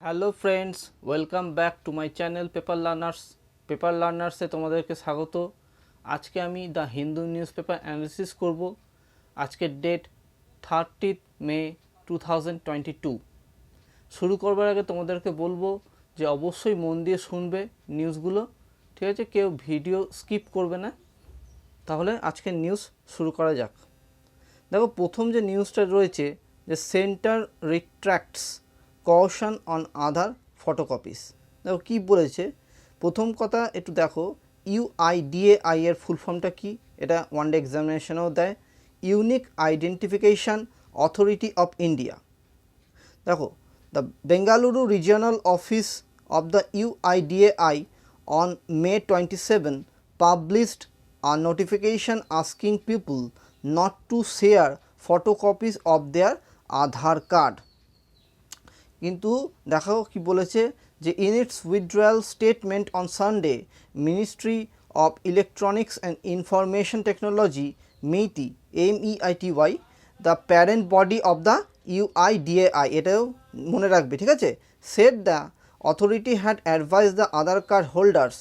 Hello friends, welcome back to my channel paper লার্নার্সে তোমাদেরকে স্বাগত। আজকে আমি the Hindu news paper analysis করব। আজকের ডেট 30 মে 2022। শুরু করবার আগে তোমাদেরকে বলবো যে অবশ্যই মন দিয়ে শুনবে নিউজগুলো, ঠিক আছে? কেউ ভিডিও স্কিপ করবে না। তাহলে আজকের নিউজ শুরু করা যাক। দেখো, প্রথম যে নিউজটা রয়েছে যে centre retracts caution on Aadhaar photocopies. দেখো কী বলেছে, প্রথম কথা একটু দেখো, ইউআইডিএআই এর ফুল ফর্মটা কী, এটা ওয়ান ডে এক্সামিনেশনেও দেয়। Unique identification authority of India. দেখো, the Bengaluru regional office of the UIDAI on May 27 published a notification asking people not to share photocopies of their Aadhaar card. কিন্তু দেখো কি বলেছে যে in its withdrawal statement on Sunday, Ministry of Electronics and Information Technology MEITY the parent body of the UIDAI, এটাও মনে রাখবে, ঠিক আছে, said the authority had advised the Aadhaar card holders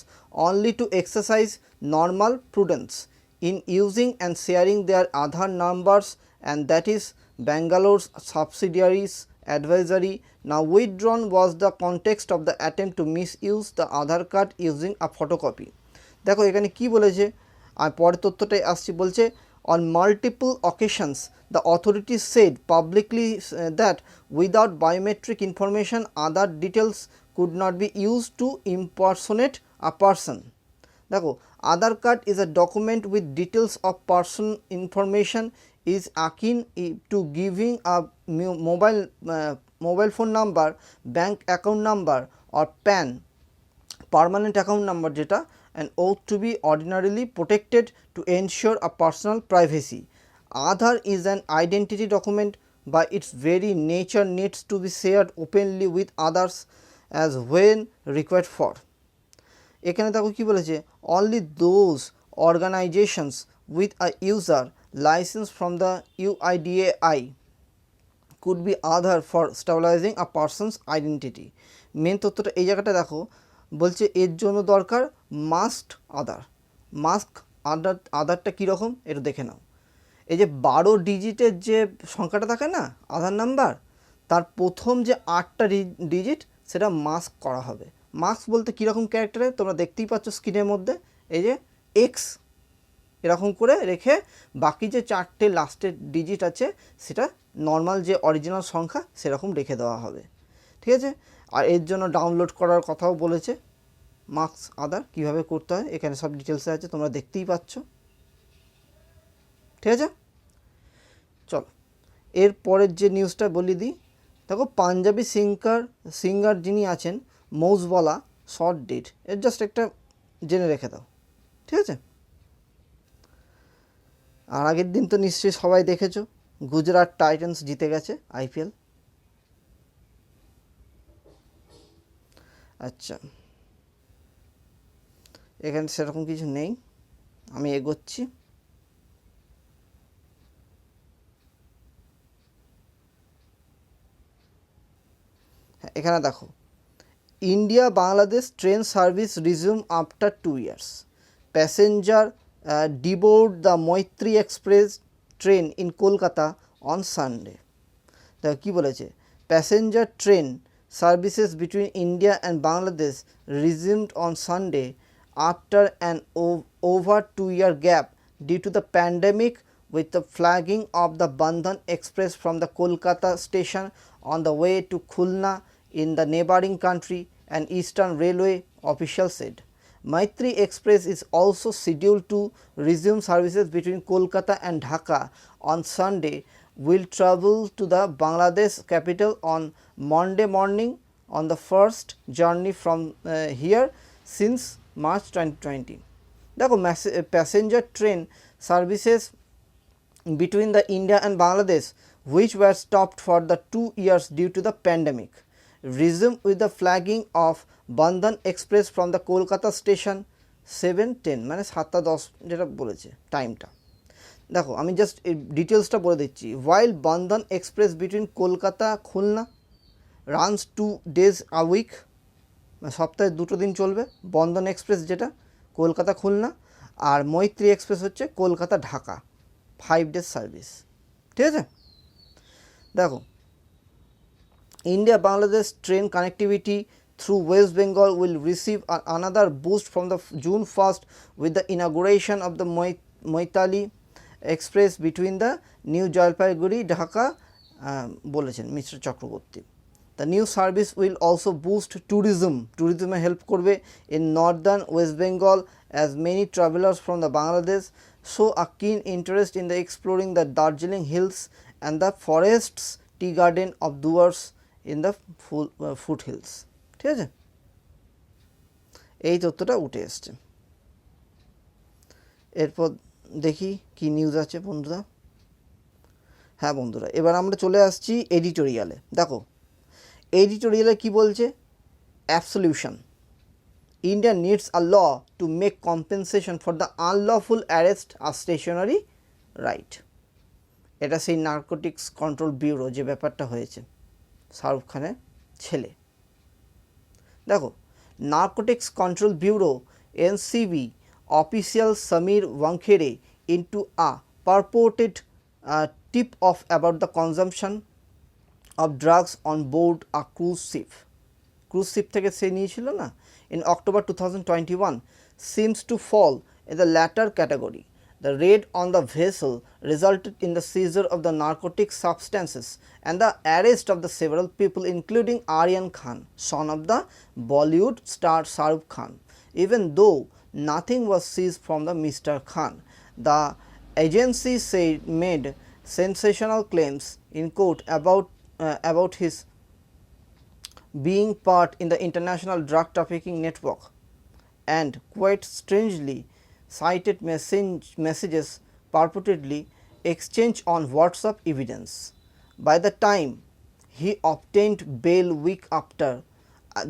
only to exercise normal prudence in using and sharing their Aadhaar numbers, and that is Bangalore's subsidiaries advisory now withdrawn was the context of the attempt to misuse the Aadhaar card using a photocopy. দেখো এখানে কি বলেছে, আর পরের তথ্যটাই আসছি, বলছে on multiple occasions the authorities said publicly that without biometric information other details could not be used to impersonate a person. দেখো, Aadhaar card is a document with details of person information is akin to giving a mobile phone number, bank account number or PAN permanent account number যেটা, and ought to be ordinarily protected to ensure a personal privacy. Aadhaar is an identity document by its very nature needs to be shared openly with others as when required for. এখানে দেখো কি বলেছে, only those organizations with a user license from the UIDAI could be Aadhaar for stabilizing a person's identity. Main তথ্যটা এই জায়গাটা দেখো, বলছে এর জন্য দরকার মাস্ট আধারটা কীরকম এটা দেখে নাও। এই যে 12 ডিজিটের যে সংখ্যাটা থাকে না আধার নাম্বার, তার প্রথম যে 8টা ডিজিট সেটা মাস্ক করা হবে। মাস্ক বলতে কীরকম ক্যারেক্টারে তোমরা দেখতেই পাচ্ছ স্ক্রিনের মধ্যে, এই যে এক্স এরকম করে রেখে বাকি যে 4টে লাস্টের ডিজিট আছে সেটা নর্মাল যে অরিজিনাল সংখ্যা সেরকম রেখে দেওয়া হবে, ঠিক আছে। আর এর জন্য ডাউনলোড করার কথাও বলেছে, মাস্ক আধার কীভাবে করতে হয় এখানে সব ডিটেলসে আছে, তোমরা দেখতেই পাচ্ছ, ঠিক আছে। চলো এর পরের যে নিউজটা বলি দিই। দেখো, পাঞ্জাবি সিঙ্গার যিনি আছেন মৌজওয়ালা শর্ট ডেট, এর জাস্ট একটা জেনে রেখে দাও, ঠিক আছে। আর আগের দিন তো নিশ্চয়ই সবাই দেখেছো, গুজরাট টাইটান্স জিতে গেছে IPL। আচ্ছা, এখানে সেরকম কিছু নেই, আমি এগোচ্ছি। এখানে দেখো, India Bangladesh train service resume after 2 years, passenger deboard the Maitri Express train in Kolkata on Sunday. দেখো কী বলেছে, passenger train services between India and Bangladesh resumed on Sunday after an over 2-year gap due to the pandemic, with the flagging of the Bandhan Express from the Kolkata station on the way to Khulna in the neighbouring country, and Eastern Railway officials said. Maitri Express is also scheduled to resume services between Kolkata and Dhaka on Sunday, will travel to the Bangladesh capital on Monday morning on the first journey from here since March 2020. দেখো, passenger train services between the India and Bangladesh, which were stopped for the 2 years due to the pandemic, resume with the flagging of Bandhan Express from the Kolkata station 7:10, মানে 7:10 যেটা বলেছে টাইমটা। দেখো আমি just এই ডিটেলসটা বলে দিচ্ছি। while Bandhan Express between Kolkata Khulna runs 2 days a week, সপ্তাহে 2 দিন চলবে। বন্ধন এক্সপ্রেস যেটা কলকাতা খুলনা, আর মৈত্রী এক্সপ্রেস হচ্ছে কলকাতা ঢাকা, 5 days সার্ভিস। ঠিক আছে, দেখো India Bangladesh train connectivity through West Bengal will receive another boost from the June 1st with the inauguration of the Moitali Express between the New Jalpaiguri Dhaka, বলেছেন mister Chakraborty. The new service will also boost tourism A help করবে in northern West Bengal, as many travelers from the Bangladesh show a keen interest in the exploring the Darjeeling hills and the forests, tea garden of Duars in the foothills। ঠিক আছে, এই তথ্যটা উঠে এসছে। এরপর দেখি কি নিউজ আছে বন্ধুরা। হ্যাঁ বন্ধুরা, এবার আমরা চলে আসছি এডিটোরিয়ালে। দেখো এডিটোরিয়ালে কি বলছে, absolution, India needs a law to make compensation for the unlawful arrest আর স্টেশনারি রাইট। এটা সেই নার্কোটিক্স কন্ট্রোল ব্যুরো যে ব্যাপারটা হয়েছে, শাহরুখ খানের ছেলে। দেখো Narcotics Control Bureau NCB official Sameer Wankhede into a purported tip off about the consumption of drugs on board a cruise ship থেকে সে নিয়েছিল না, in October 2021 seems to fall in the latter category. The raid on the vessel resulted in the seizure of the narcotic substances and the arrest of the several people, including Aryan Khan, son of the Bollywood star Shahrukh Khan. Even though nothing was seized from the Mr. Khan, the agency said made sensational claims in court about his being part in the international drug trafficking network, and quite strangely cited messages purportedly exchanged on WhatsApp evidence. By the time he obtained bail week after,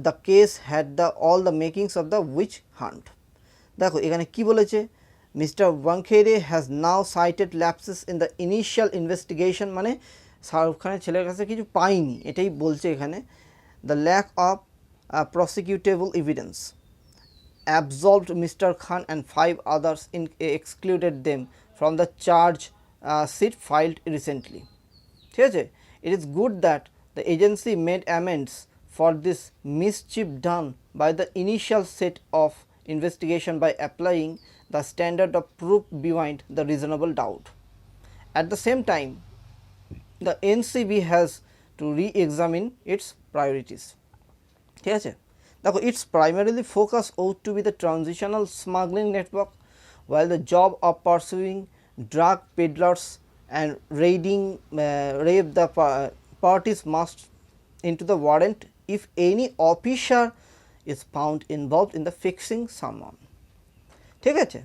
the case had all the makings of the witch hunt. দেখো এখানে কি বলেছে, mister Wankhede has now cited lapses in the initial investigation, মানে শাহরুখ খানের ছেলের কাছে কিছু পাইনি এটাই বলছে এখানে। The lack of prosecutable evidence absolved Mr. Khan and 5 others excluded them from the charge sheet filed recently. ঠিক আছে, it is good that the agency made amends for this mischief done by the initial set of investigation by applying the standard of proof beyond the reasonable doubt. At the same time, the NCB has to re-examine its priorities. ঠিক আছে, দেখো its primarily focus ought to be the transitional smuggling network, while the job of pursuing drug peddlers and raiding the parties must into the warrant if any officer is found involved in the fixing someone. ঠিক আছে,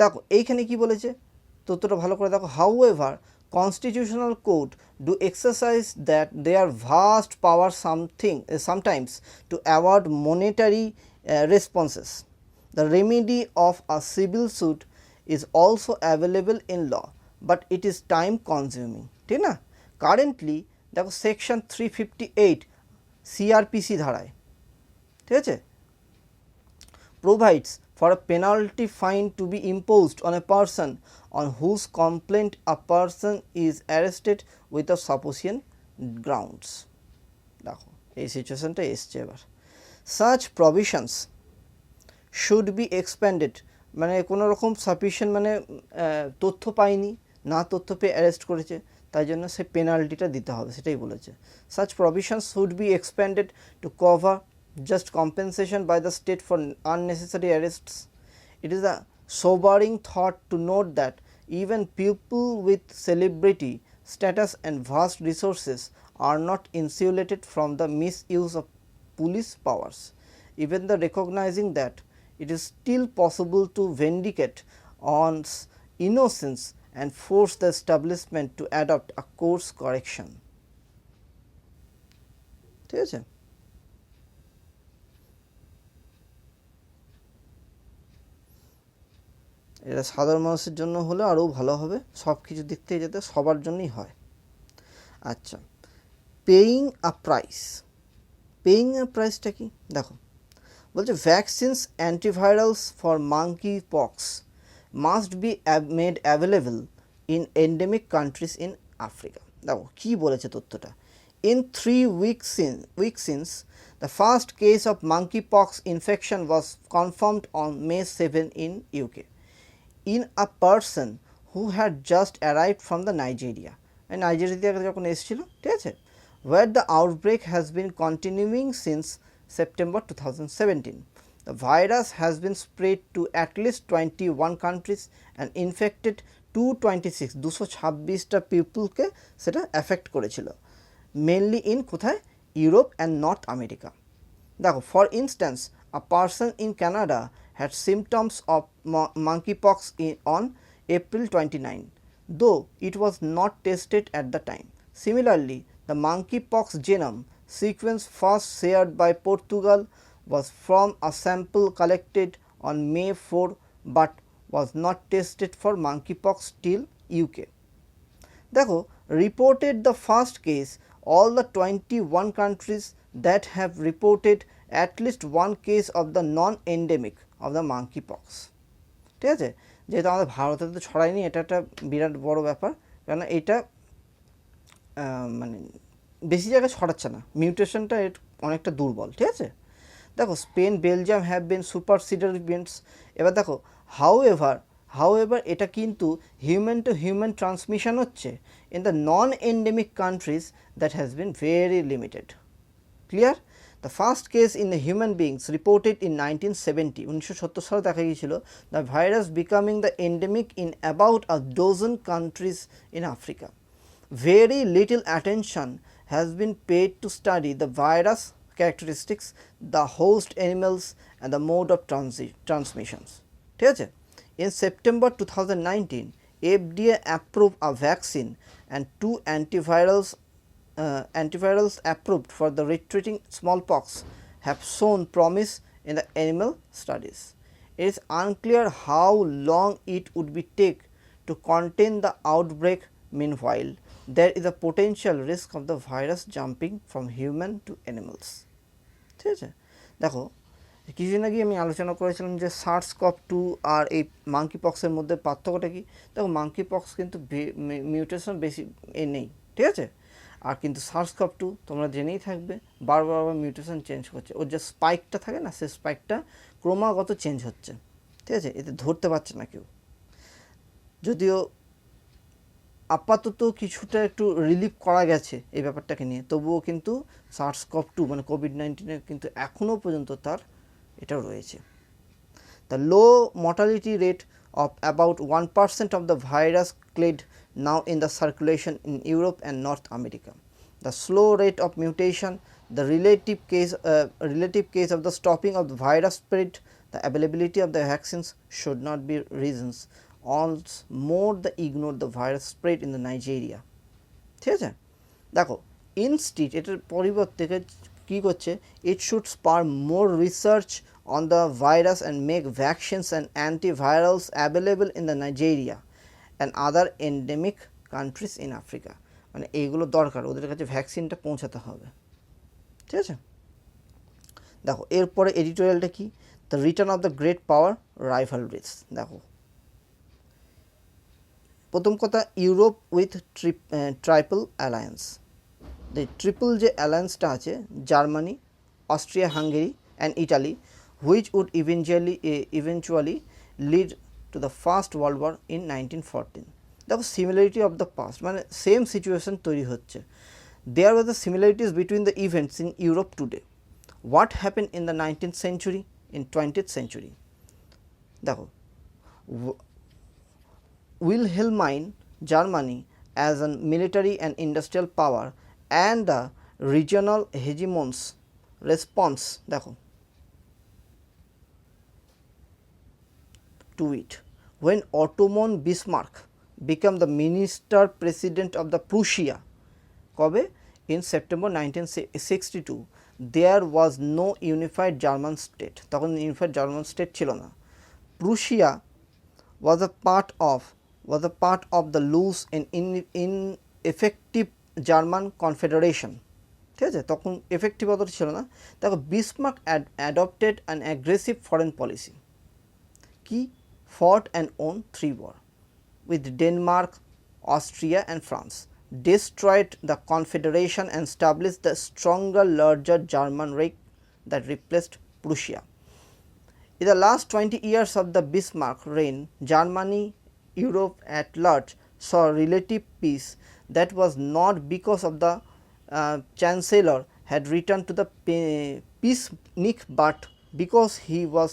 দেখো এইখানে কি বলেছে তথ্যটা ভালো করে দেখো। However, constitutional court do exercise that their vast power sometimes to award monetary responses. The remedy of a civil suit is also available in law, but it is time consuming. ঠিক না, কারেন্টলি দেখো section 358 CrPC ধারায়, ঠিক আছে, provides for a penalty fine to be imposed on a person on whose complaint a person is arrested without sufficient grounds. দেখো এই সিচুয়েশনটা এসছে এবার। such provisions should be expanded, মানে কোনো রকম সাফিসিয়েন্ট মানে তথ্য পায়নি, না তথ্য পেয়ে অ্যারেস্ট করেছে, তাই জন্য সে পেনাল্টিটা দিতে হবে, সেটাই বলেছে। such provisions should be expanded to cover just compensation by the state for unnecessary arrests. It is a sobering thought to note that even people with celebrity status and vast resources are not insulated from the misuse of police powers, even the recognizing that it is still possible to vindicate one's innocence and force the establishment to adopt a course correction. ঠিক আছে, এটা সাধারণ মানুষের জন্য হলে আরও ভালো হবে, সব কিছু দিক থেকে যাতে সবার জন্যই হয়। আচ্ছা, পেইং আ প্রাইস, পেইং প্রাইসটা কি দেখো, বলছে vaccines antivirals for monkeypox must be made available in endemic countries in Africa. দেখো কী বলেছে তথ্যটা, in 3 weeks since the first case of monkeypox infection was confirmed on May 7 in UK in a person who had just arrived from the Nigeria, Nigeria থেকে যখন এসেছিল, ঠিক আছে, where the outbreak has been continuing since September 2017. The virus has been spread to at least 21 countries and infected 226টা পিপলকে সেটা affect করেছিল, mainly in কোথায়, Europe and north America. দেখো for instance a person in Canada had symptoms of monkeypox on April 29, though it was not tested at the time. Similarly, the monkeypox genome sequence first shared by Portugal was from a sample collected on May 4 but was not tested for monkeypox till UK. দেখো reported the first case, all the 21 countries that have reported at least one case of the non-endemic of the monkeypox. ঠিক আছে, যেহেতু আমাদের ভারতে তো ছড়ায়নি, এটা একটা বিরাট বড় ব্যাপার, কারণ এটা মানে বেশি জায়গায় ছড়াচ্ছে না, মিউটেশনটা এর অনেকটা দুর্বল, ঠিক আছে। দেখো Spain, Belgium have been superspreader events. এবার দেখো হাউএভার এটা কিন্তু হিউম্যান টু হিউম্যান ট্রান্সমিশন হচ্ছে in the non endemic countries that has been very limited. Clear? The first case in the human beings reported in 1970, 1970 সালে দেখা গিয়েছিল, the virus becoming the endemic in about a dozen countries in Africa. Very little attention has been paid to study the virus characteristics, the host animals and the mode of transmissions. ঠিক আছে? In September 2019, FDA approved a vaccine and 2 antivirals approved for the retreating smallpox have shown promise in the animal studies. It is unclear how long it would be take to contain the outbreak. Meanwhile, there is a potential risk of the virus jumping from human to animals. ঠিক আছে, দেখো কিছুদিন আগে আমি আলোচনা করেছিলাম যে SARS-CoV-2 আর এই মাঙ্কি পক্সের মধ্যে পার্থক্যটা কি। দেখো মাঙ্কি পক্স কিন্তু মিউটেশন বেশি নেই, ঠিক আছে, আর কিন্তু SARS-CoV-2 তোমরা জেনেই থাকবে বারবার মিউটেশন চেঞ্জ করছে, ওর যে স্পাইকটা থাকে না, সেই স্পাইকটা ক্রমাগত চেঞ্জ হচ্ছে, ঠিক আছে, এতে ধরতে পারছে না কেউ। যদিও আপাতত কিছুটা একটু রিলিফ করা গেছে এই ব্যাপারটাকে নিয়ে, তবুও কিন্তু SARS-CoV-2 মানে কোভিড-19 কিন্তু এখনও পর্যন্ত তার এটাও রয়েছে। The low mortality rate of about 1% of the virus clade now in the circulation in Europe and north America. The slow rate of mutation, the relative case of the stopping of the virus spread, the availability of the vaccines should not be reasons more the ignore the virus spread in the Nigeria. ঠিক আছে, দেখো ইনস্টিট এটার পরিবর্তে কী করছে, it should spur more research on the virus and make vaccines and antivirals available in the Nigeria and other endemic countries in Africa. মানে এইগুলো দরকার, ওদের কাছে ভ্যাকসিনটা পৌঁছাতে হবে, ঠিক আছে। দেখো এরপরে এডিটোরিয়ালটা কি, the return of the great power rivalries. দেখো প্রথম কথা, Europe with triple alliance, triple যে অ্যালায়েন্সটা আছে, Germany, Austria, Hungary and Italy, which would eventually lead to the first world war in 1914। দেখো সিমিলারিটি অফ দ্য পাস্ট, মানে same situation তৈরি হচ্ছে। There was the similarities between the events in Europe today. What happen in the 19th century, in 20th century? দেখো Wilhelmine Germany as a military and industrial power and the regional hegemons response দেখো to it, when Ottoman Bismarck became the minister president of the Prussia কবে, in September 1962, there was no unified German state, তখন unified German state ছিল না। Prussia was a part of the loose and ineffective German Confederation, ঠিক আছে, তখন effective অতটা ছিল না। দেখো Bismarck adopted an aggressive foreign policy, কি fought and won 3 war with Denmark, Austria and France, destroyed the Confederation and established the stronger, larger German Reich that replaced Prussia. In the last 20 years of the Bismarck reign, Germany, Europe at large saw relative peace. That was not because of the Chancellor had returned to the peacenik, but because he was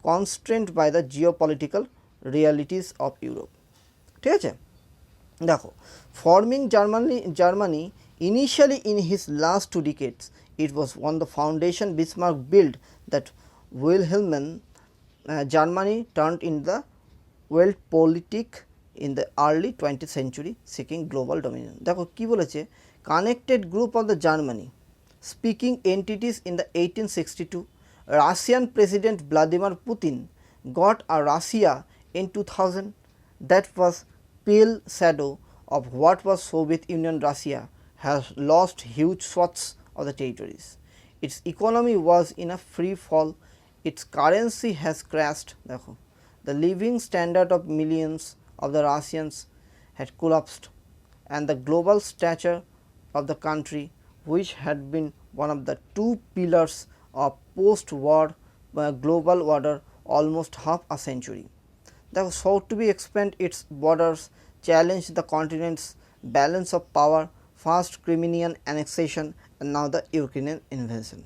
constrained by the geopolitical realities of Europe. ঠিক আছে, দেখো forming Germany initially in his last 2 decades, it was on the foundation Bismarck built that Wilhelm Germany turned in the world politic in the early 20th century seeking global dominion. দেখো কি বলেছে, connected group of the Germany speaking entities in the 1862, Russian President Vladimir Putin got a Russia in 2000 that was pale shadow of what was Soviet Union. Russia has lost huge swaths of the territories. Its economy was in a free fall, its currency has crashed. দেখো the living standard of millions of the Russians had collapsed, and the global stature of the country, which had been one of the 2 pillars of post-war global order almost half a century. That was sought to be expand its borders, challenge the continent's balance of power, first Crimean annexation and now the Ukrainian invasion.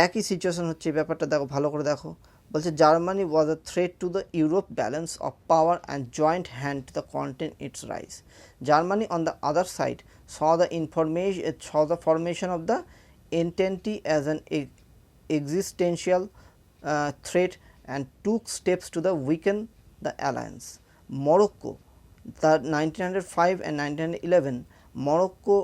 একই situation হচ্ছে, ব্যাপারটা দেখো ভালো করে দেখো, বলছে Germany was a threat to the Europe balance of power and joint hand to the content it's rise. Germany on the other side saw the formation of the entente as an existential threat and took steps to the weaken the alliance. Morocco, the 1905 and 1911 Morocco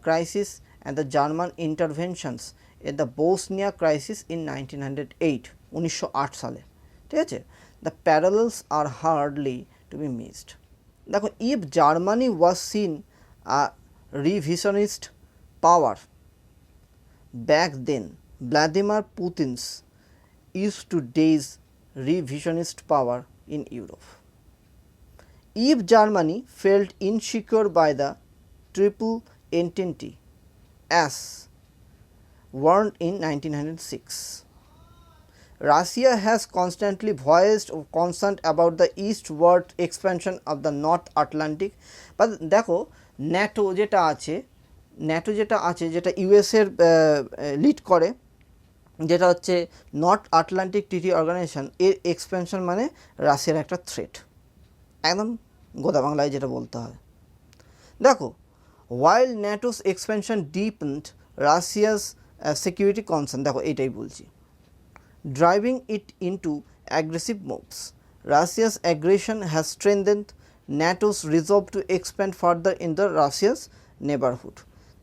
crisis and the German interventions in the Bosnia crisis in 1908 1908 সালে, ঠিক আছে, the parallels are hardly to be missed. দেখো if Germany was seen a revisionist power back then, Vladimir Putin's is today's revisionist power in Europe. If Germany felt insecure by the Triple Entente as warned in 1906, Russia has constantly voiced concern about the eastward expansion of the North Atlantic. But দেখো NATO যেটা আছে যেটা ইউএসের lead করে, যেটা হচ্ছে north Atlantic treaty organization, এর expansion মানে রাশিয়ার একটা থ্রেট, একদম গোদা বাংলায় যেটা বলতে হয়। দেখো while NATO's expansion deepened Russia's security concern, দেখো এইটাই বলছি, driving it into aggressive moves. Russia's aggression has strengthened NATO's resolve to expand further in the Russia's neighborhood.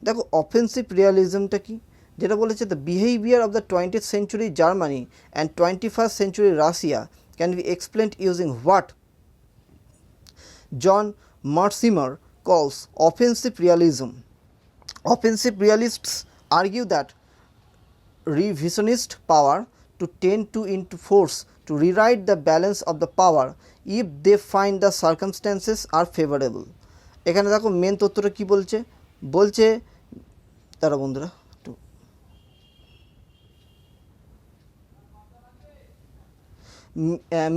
দেখো অফেন্সিভ রিয়ালিজমটা কি, যেটা বলেছে the behavior of the 20th century Germany and 21st century Russia can be explained using what John Mortimer calls offensive realism. Offensive realists argue that revisionist power to tend to into force to rewrite the balance of the power if they find the circumstances are favorable. এখানে দেখো main তথ্যটা কি বলছে তারা বন্ধুরা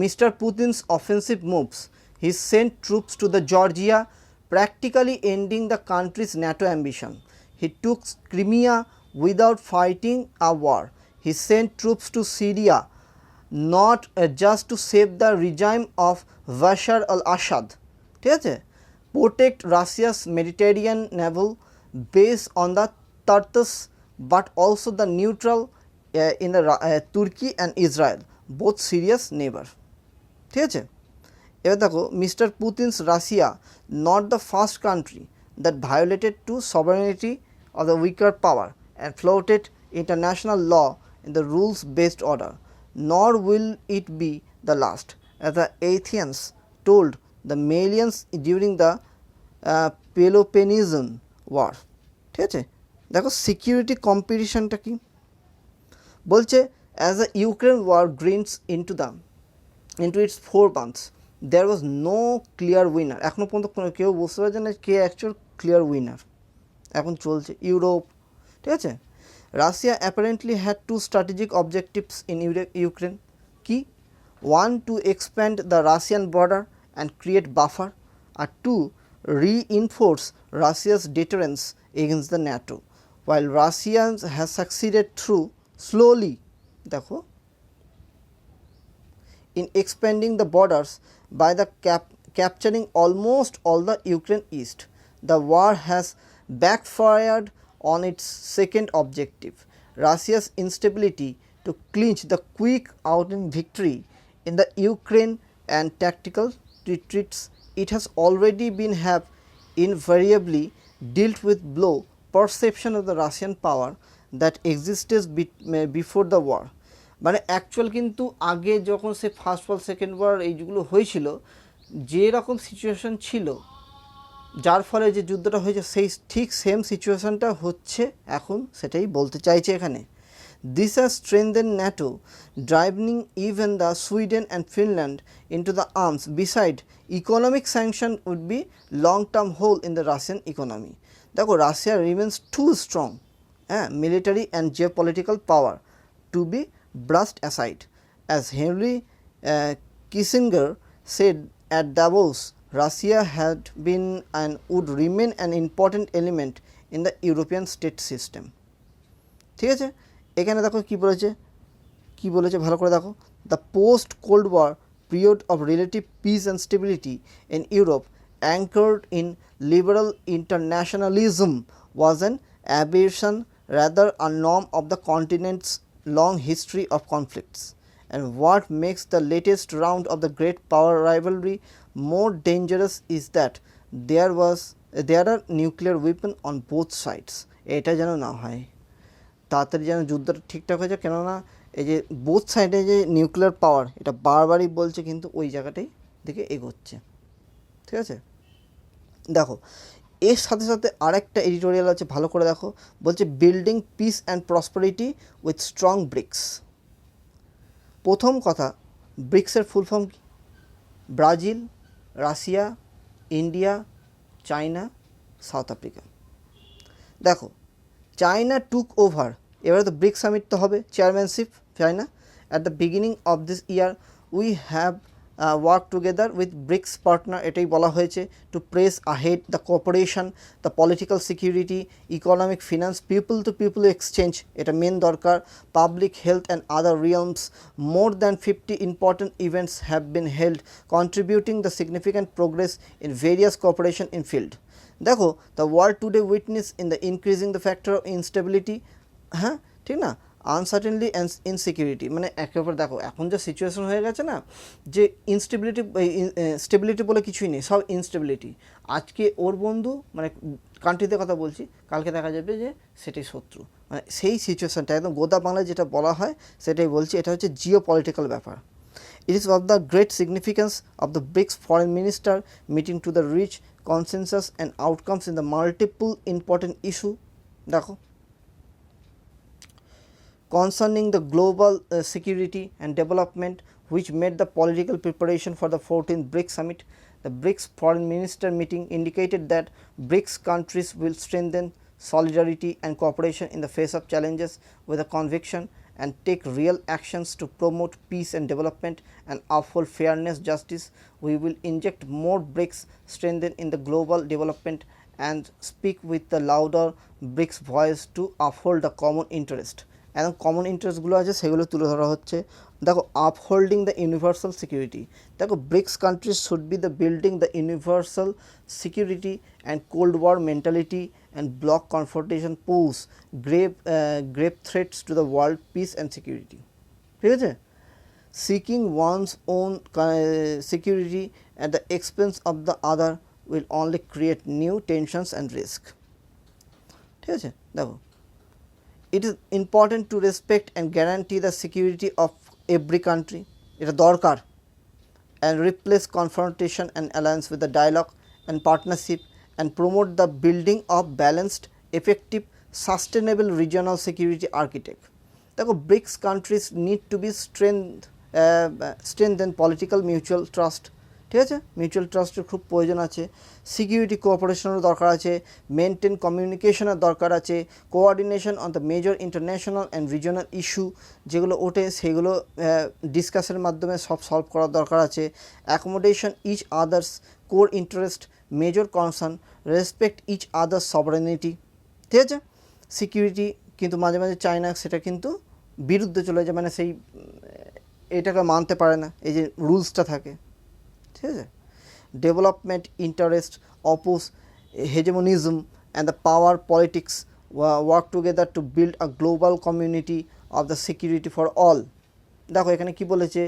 Mr. Putin's offensive moves, he sent troops to the Georgia, practically ending the country's NATO ambition. He took Crimea without fighting a war. He sent troops to Syria not just to save the regime of Bashar al-Assad, ঠিক আছে, protect Russia's Mediterranean naval base on the Tartus, but also the neutral in the Turkey and Israel, both serious neighbor, ঠিক আছে। এবার দেখো mister Putin's Russia not the first country that violated to sovereignty of the weaker power and flouted international law in the rules based order, nor will it be the last, as the Athenians told the Malians during the Peloponnesian war, ঠিক আছে। দেখো security কম্পিটিশনটা কি বলছে, as the Ukraine war grinds into its 4 months there was no clear winner। এখনও পর্যন্ত কেউ বুঝতে পারছে না কে অ্যাকচুয়াল ক্লিয়ার উইনার। এখন চলছে ইউরোপ, ঠিক আছে। Russia apparently had 2 strategic objectives in Ukraine, কি? 1 to expand the Russian border and create buffer, আর 2 reinforce Russia's deterrence against the NATO, while Russia has succeeded through slowly দেখো in expanding the borders by the capturing almost all the Ukraine east. The war has backfired on its second objective, Russia's instability to clinch the quick outing victory in the Ukraine and tactical retreats. It has already been have invariably dealt with blow perception of the Russian power that existed before the war। মানে actual কিন্তু আগে যখন সে first war second war এইগুলো হয়েছিল, যে রকম situation ছিল যার ফলে যে যুদ্ধটা হয়েছে সেই ঠিক সেম সিচুয়েশনটা হচ্ছে এখন, সেটাই বলতে চাইছে এখানে। This has strengthen NATO, driving even the Sweden and Finland into the arms, beside economic sanction would be long term hole in the Russian economy. দেখো রাশিয়া রিমেন্স টু স্ট্রং, হ্যাঁ, military and geopolitical power to be brushed aside. As Henry Kissinger said at Davos, Russia had been and would remain an important element in the European state system। ঠিক আছে, এখানে দেখো কি বলেছে ভালো করে দেখো। The post Cold War period of relative peace and stability in Europe, anchored in liberal internationalism, was an aberration rather a norm of the continent's long history of conflicts, and what makes the latest round of the great power rivalry more dangerous is that there are nuclear weapons on both sides। এটা যেন না হয়, তাড়াতাড়ি যেন যুদ্ধটা ঠিকঠাক হয়ে যায়, কেননা এই যে বোথ সাইডে যে নিউক্লিয়ার পাওয়ার এটা বারবারই বলছে, কিন্তু ওই জায়গাটাই দিকে এগোচ্ছে। ঠিক আছে, দেখো এর সাথে সাথে আরেকটা এডিটোরিয়াল আছে, ভালো করে দেখো। বলছে building peace and prosperity with strong BRICS. প্রথম কথা, ব্রিক্সের ফুল ফর্ম কি? Brazil, Russia, India, China, South Africa. দেখো চায়না টুক ওভার, এবারে তো ব্রিক্স সামিট তো হবে, chairmanship China. At the beginning of this year we have work together with BRICS partner, এটাই বলা হয়েছে, to press ahead the cooperation, the political security, economic finance, people to people exchange, এটা main দরকার, public health and other realms. More than 50 important events have been held, contributing the significant progress in various cooperation in field। দেখো the world today witness in the increasing the factor of instability, হ্যাঁ ঠিক না, আনসার্টেনলি and insecurity, মানে একেবারে দেখো এখন যা situation হয়ে গেছে না, যে স্টেবিলিটি বলে কিছুই নেই, সব ইনস্টেবিলিটি। আজকে ওর বন্ধু মানে কান্ট্রিতে কথা বলছি, কালকে দেখা যাবে যে সেটাই শত্রু, মানে সেই সিচুয়েশনটা একদম গোদা বাংলায় যেটা বলা হয় সেটাই বলছি, এটা হচ্ছে জিও পলিটিক্যাল ব্যাপার। It is of the great significance of the BRICS foreign minister meeting to the reach consensus and outcomes in the multiple important issue. দেখো concerning the global security and development, which made the political preparation for the 14th BRICS summit. The BRICS foreign minister meeting indicated that BRICS countries will strengthen solidarity and cooperation in the face of challenges with a conviction and take real actions to promote peace and development and uphold fairness, justice. We will inject more BRICS strengthen in the global development and speak with the louder BRICS voice to uphold the common interest। একদম common ইন্টারেস্টগুলো আছে সেগুলো তুলে ধরা হচ্ছে। দেখো upholding the universal security, দেখো BRICS countries should be the building the universal security and cold war mentality and block confrontation pose grave threats to the world peace and security. ঠিক আছে, seeking one's own security at the expense of the other will only create new tensions and risk. ঠিক আছে, দেখো it is important to respect and guarantee the security of every country, এটা দরকার, and replace confrontation and alliance with the dialogue and partnership and promote the building of balanced, effective, sustainable regional security architect. দেখো BRICS countries need to be strengthen political mutual trust, ঠিক আছে, mutual ট্রাস্টের খুব প্রয়োজন আছে, security কোঅপারেশনেরও দরকার আছে, maintain কমিউনিকেশনের দরকার আছে, coordination on the major international and regional issue যেগুলো ওঠে সেগুলো ডিসকাসের মাধ্যমে সব সলভ করার দরকার আছে, accommodation each others core interest major concern, respect each others sovereignty, ঠিক আছে। সিকিউরিটি কিন্তু মাঝে মাঝে চায়না সেটা কিন্তু বিরুদ্ধে চলে যায়, মানে সেই এটাকে মানতে পারে না, এই যে রুলসটা থাকে, ঠিক আছে। Development interest oppose hegemonism and the power politics work together to build a global community of the security for all. দেখো এখানে কি বলেছে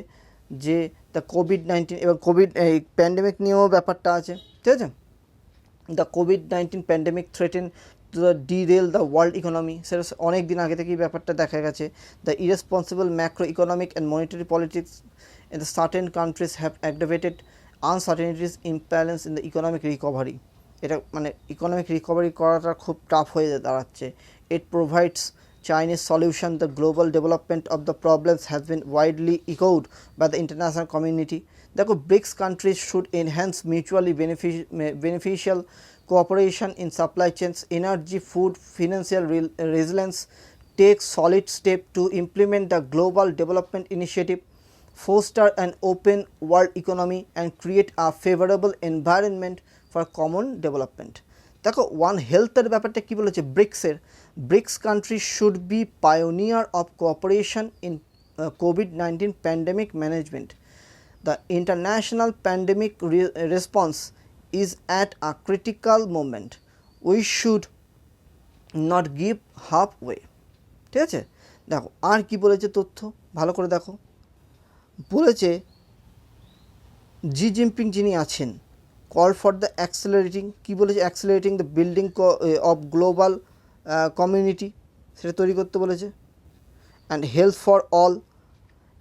যে দ্য কোভিড-19 এবং এই প্যান্ডেমিক নিয়েও ব্যাপারটা আছে, ঠিক আছে। দ্য কোভিড-19 pandemic threaten to the derail the world economy, সেটা অনেক দিন আগে থেকেই ব্যাপারটা দেখা গেছে। The irresponsible macroeconomic and monetary politics in the certain countries have aggravated uncertainties imbalance in the economic recovery, এটা মানে ইকোনমিক রিকভারি করাটা খুব টাফ হয়ে দাঁড়াচ্ছে। It provides Chinese solution. The global development of the problems has been widely echoed by the international community. দেখো bricks countries should enhance mutually beneficial cooperation in supply chains, energy, food, financial resilience, take solid step to implement the global development initiative, foster an open world economy and create a favorable environment for common development. দেখো one হেলথের ব্যাপারটা কী বলেছে BRICS country should be pioneer of cooperation in কোভিড-19 pandemic management. The international pandemic response is at a critical moment, we should not give half way, ঠিক আছে। দেখো আর কি বলেছে তথ্য ভালো করে দেখো, বলেছে জি জিনপিং যিনি আছেন কল ফর দ্য অ্যাক্সেলারেটিং, কী বলেছে accelerating the building of global community, সেটা তৈরি করতে বলেছে। And health for all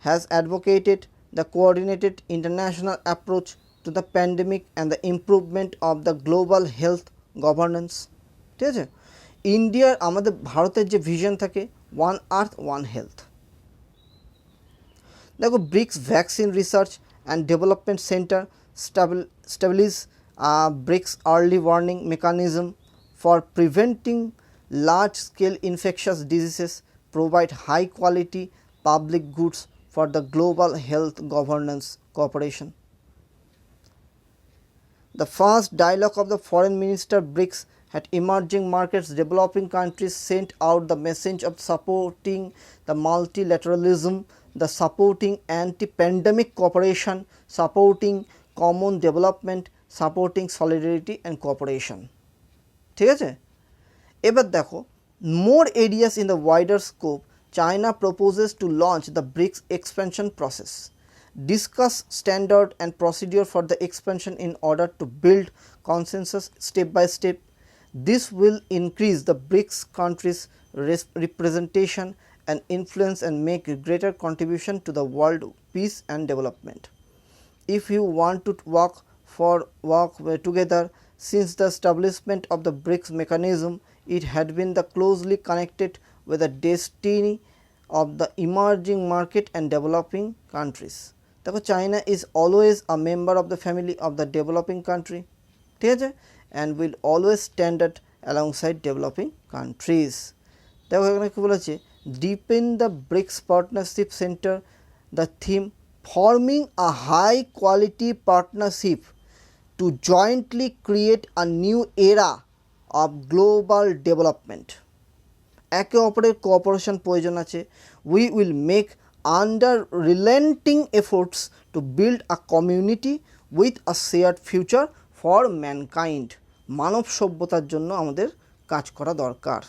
has advocated the coordinated international approach to the pandemic and the improvement of the global health governance, ঠিক আছে। ইন্ডিয়ার আমাদের ভারতের যে ভিশন থাকে ওয়ান আর্থ ওয়ান হেলথ। দেখো BRICS vaccine research and development centre establish BRICS early warning mechanism for preventing large scale infectious diseases, provide high quality public goods for the global health governance cooperation. The first dialogue of the foreign minister BRICS at emerging markets developing countries sent out the message of supporting the multilateralism, the supporting anti-pandemic cooperation, supporting common development, supporting solidarity and cooperation, ঠিক আছে। এবার দেখো more areas in the wider scope, China proposes to launch the BRICS expansion process, discuss standard and procedure for the expansion in order to build consensus step by step. This will increase the BRICS countries' representation and influence and make a greater contribution to the world peace and development. If you want to work together, since the establishment of the BRICS mechanism, it had been closely connected with the destiny of the emerging market and developing countries. দেখো China is always a member of the family of the developing country, ঠিক আছে, and will always standard alongside developing countries. দেখো এখানে কী বলেছে deepen the BRICS partnership centre the theme forming a high quality partnership to jointly create a new era of global development. একে অপরের cooperation প্রয়োজন আছে। We will make unrelenting efforts to build a community with a shared future for mankind, মানব সভ্যতার জন্য আমাদের কাজ করা দরকার,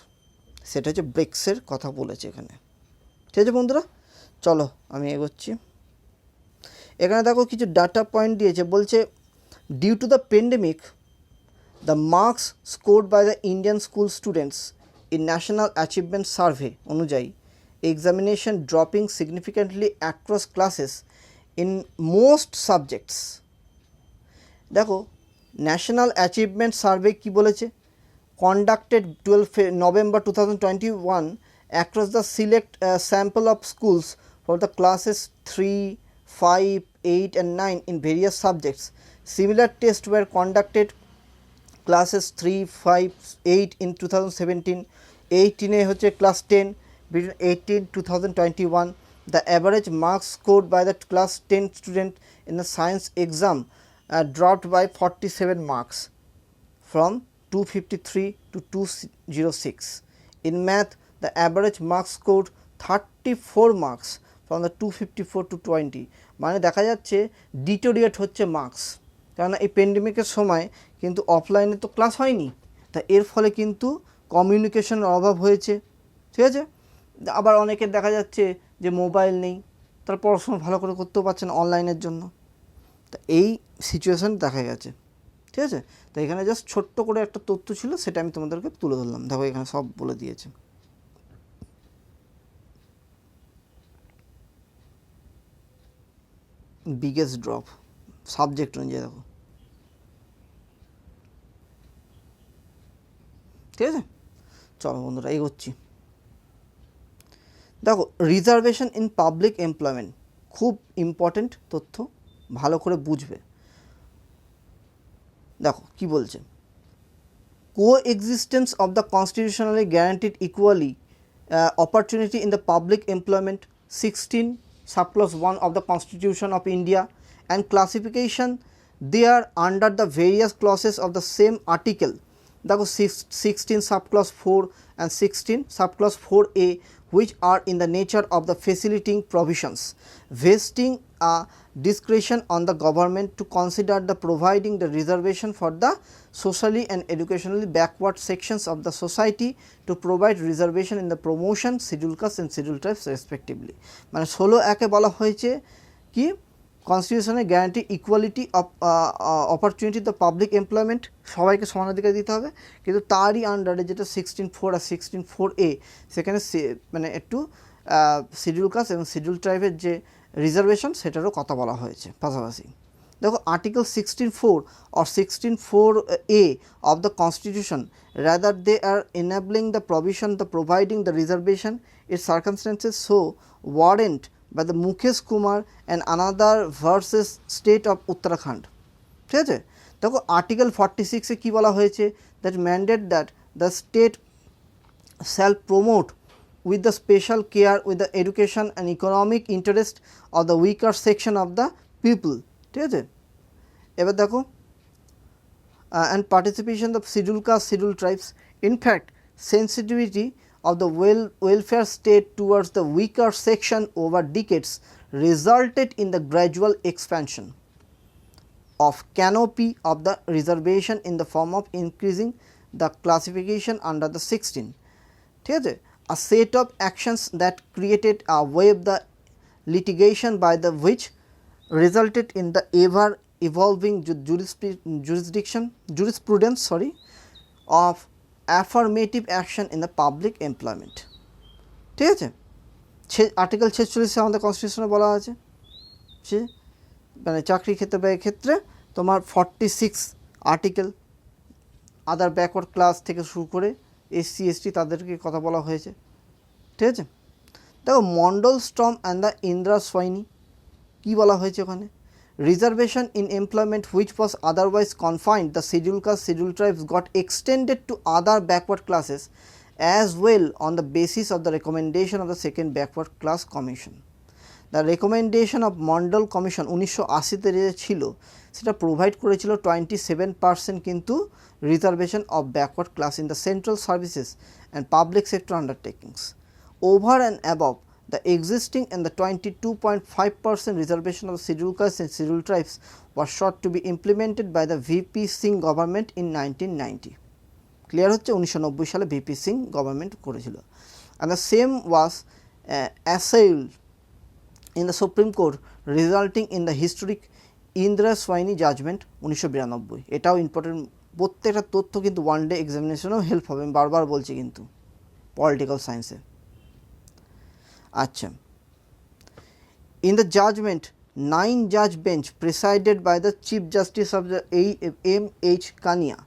সেটা হচ্ছে ব্রিক্সের কথা বলেছে এখানে, ঠিক আছে বন্ধুরা। চলো আমি এগোচ্ছি। এখানে দেখো কিছু ডাটা পয়েন্ট দিয়েছে, বলছে due to the pandemic the marks scored by the Indian school students in national achievement survey অনুযায়ী examination dropping significantly across classes in most subjects. দেখো ন্যাশনাল অ্যাচিভমেন্ট সার্ভে কি বলেছে conducted 12 November 2021 across the select sample of schools for the classes 3, 5, 8 and 9 in various subjects. Similar tests were conducted classes 3, 5, 8 in 2017, 18 হচ্ছে class 10 between 18 2021. The average marks scored by the class 10 student in the science exam dropped by 47 marks from 253 to 206. In math, the average marks scored 34 marks from the 254 to 20. মানে দেখা যাচ্ছে deteriorate হচ্ছে marks, কারণ এই প্যান্ডেমিকের সময় কিন্তু অফলাইনে তো ক্লাস হয়নি, তা এর ফলে কিন্তু কমিউনিকেশনের অভাব হয়েছে। ঠিক আছে, আবার অনেকের দেখা যাচ্ছে যে মোবাইল নেই, তার পড়াশোনা ভালো করে করতেও পারছেন অনলাইনের জন্য, তা এই সিচুয়েশান দেখা গেছে। ঠিক আছে, তো এখানে জাস্ট ছোট্ট করে একটা তথ্য ছিল, সেটা আমি তোমাদেরকে তুলে ধরলাম। দেখো এখানে সব বলে দিয়েছে। বিগেস্ট ড্রপ সাবজেক্ট অনুযায়ী দেখো। ঠিক আছে, চলো বন্ধুরা এগোচ্ছি। দেখো রিজার্ভেশন ইন পাবলিক এমপ্লয়মেন্ট খুব ইম্পর্টেন্ট তথ্য, ভালো করে বুঝবে। দেখো কি বলছে, coexistence of the constitutionally guaranteed equally opportunity in the public employment 16 subclause 1 of the Constitution of India and classification there under the various clauses of the same article. That was 16 subclause 4 and 16 subclause 4a, which are in the nature of the facilitating provisions, vesting a discretion on the government to consider the providing the reservation for the socially and educationally backward sections of the society to provide reservation in the promotion scheduled castes and scheduled tribes respectively. মানে 16 বলা হয়েছে কি, কনস্টিটিউশনে guarantee equality of opportunity the public employment, সবাইকে সমান অধিকার দিতে হবে, কিন্তু তারই আন্ডারে যেটা 16(4) আর 16(4)A, সেখানে মানে একটু শিডিউল কাস্ট এবং শিডিউল ট্রাইবের যে রিজার্ভেশন সেটারও কথা বলা হয়েছে পাশাপাশি। দেখো article 16(4) or 16(4)A of the Constitution, rather they are enabling the provision the providing the reservation its circumstances so warrant by the Mukesh Kumar and another versus state of Uttarakhand. ঠিক আছে, দেখো article 46 কি বলা হয়েছে, that mandate that the state shall promote with the special care with the education and economic interest of the weaker section of the people. ঠিক আছে, এবার দেখো and participation of scheduled caste scheduled tribes. In fact, sensitivity of the welfare state towards the weaker section over decades resulted in the gradual expansion of canopy of the reservation in the form of increasing the classification under the 16. ঠিক আছে, a set of actions that created a wave the litigation by the which resulted in the ever evolving jurisprudence of affirmative action in the public employment. ঠিক আছে, article 46 আমাদের কনস্টিটিউশনে বলা আছে যে মানে চাকরি ক্ষেত্রে বা ক্ষেত্রে তোমার 46 আর্টিকেল আদার ব্যাকওয়ার্ড ক্লাস থেকে শুরু করে SC ST তাদেরকে কথা বলা হয়েছে। ঠিক আছে, দেখো Mandal storm and the Indra Sawhney কী বলা হয়েছে ওখানে, reservation in employment which was otherwise confined the scheduled caste scheduled tribes got extended to other backward classes as well on the basis of the recommendation of the second backward class commission. The recommendation of Mondal commission 1980-তে যে ছিল সেটা provide করেছিল 27% কিন্তু reservation of backward class in the central services and public sector undertakings over and above the existing and the 22.5% reservation of the scheduled castes and scheduled tribes was sought to be implemented by the VP Singh government in 1990. Clear হচ্ছে 1990 সালে VP Singh government করেছিল, and the same was assailed in the Supreme Court resulting in the historic Indra Swaini judgment 1992. এটাও important, প্রত্যেকটা তথ্য কিন্তু one day এক্সামিনেশনেও help হবে, আমি বারবার বলছি কিন্তু পলিটিক্যাল সায়েন্সে। আচ্ছা, in the judgment 9 judge bench presided by the Chief Justice of the M.H. Kania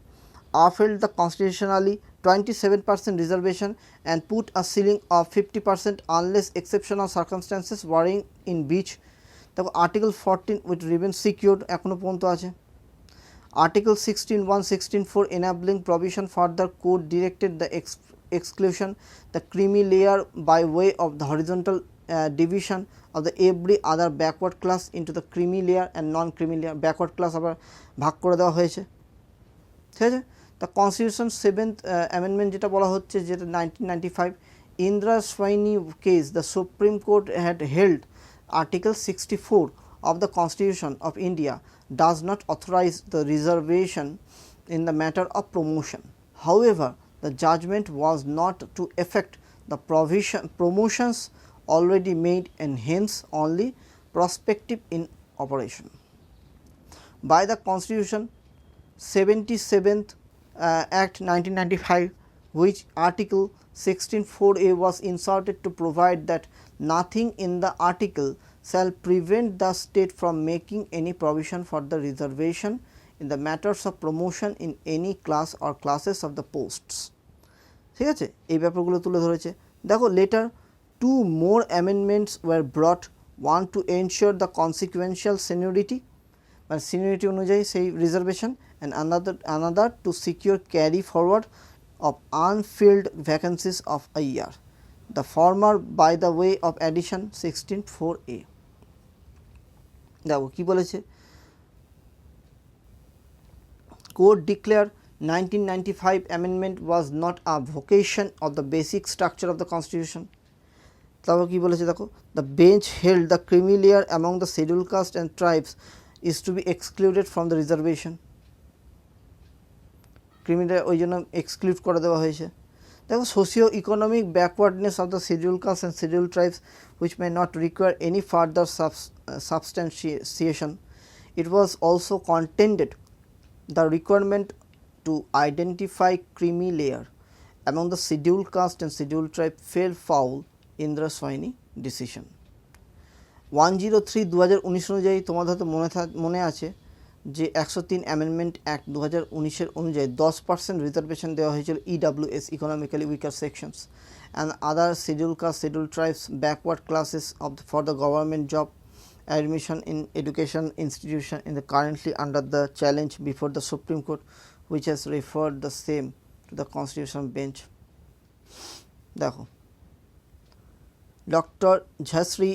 upheld the constitutionally 27% reservation and put a ceiling of 50% unless exceptional circumstances varying in which the Article 14 which remains secured এখনো পর্যন্ত আছে। Article 16(1), 16(4) enabling provision further code directed the exclusion the creamy layer by way of the horizontal division of the every other backward class into the creamy layer and non creamy layer backward class আবার ভাগ করে দেওয়া হয়েছে, ঠিক আছে। The constitution 7th amendment যেটা বলা হচ্ছে যেটা 1995 Indira Sawhney case the supreme court had held Article 64 of the Constitution of India does not authorize the reservation in the matter of promotion. However, the judgment was not to affect the promotions already made and hence only prospective in operation. By the Constitution 77th Act 1995, which Article 16(4)(a) was inserted to provide that nothing in the article shall prevent the state from making any provision for the reservation in the matters of promotion in any class or classes of the posts. ঠিক আছে, এই ব্যাপারগুলো তুলে ধরেছে। দেখো later 2 more amendments were brought, one to ensure the consequential seniority মানে seniority অনুযায়ী সেই reservation and another to secure carry forward of unfilled vacancies of a year, the former by the way of addition 16(4)(a). দেখো কি বলেছে, court declared 1995 amendment was not a vocation of the basic structure of the constitution. তারপর কি বলেছে দেখো, the bench held the creamy layer among the scheduled caste and tribes is to be excluded from the reservation. creamy layer ওই জন্য exclude করে দেওয়া হয়েছে। দেখো socio economic backwardness of the scheduled caste and scheduled tribes which may not require any further substantiation. It was also contended the requirement to identify creamy layer among the scheduled caste and scheduled tribe fell foul in the Swaini decision. 103/2019 অনুযায়ী তোমাদের হয়তো মনে আছে যে 103 amendment act 2019 অনুযায়ী 10% reservation দেওয়া হয়েছিল EWS economically weaker sections and other schedule caste schedule tribes backward classes of for the government job admission in education institution in the currently under the challenge before the Supreme Court, which has referred the same to the Constitution bench. দেখো Dr. Jhasri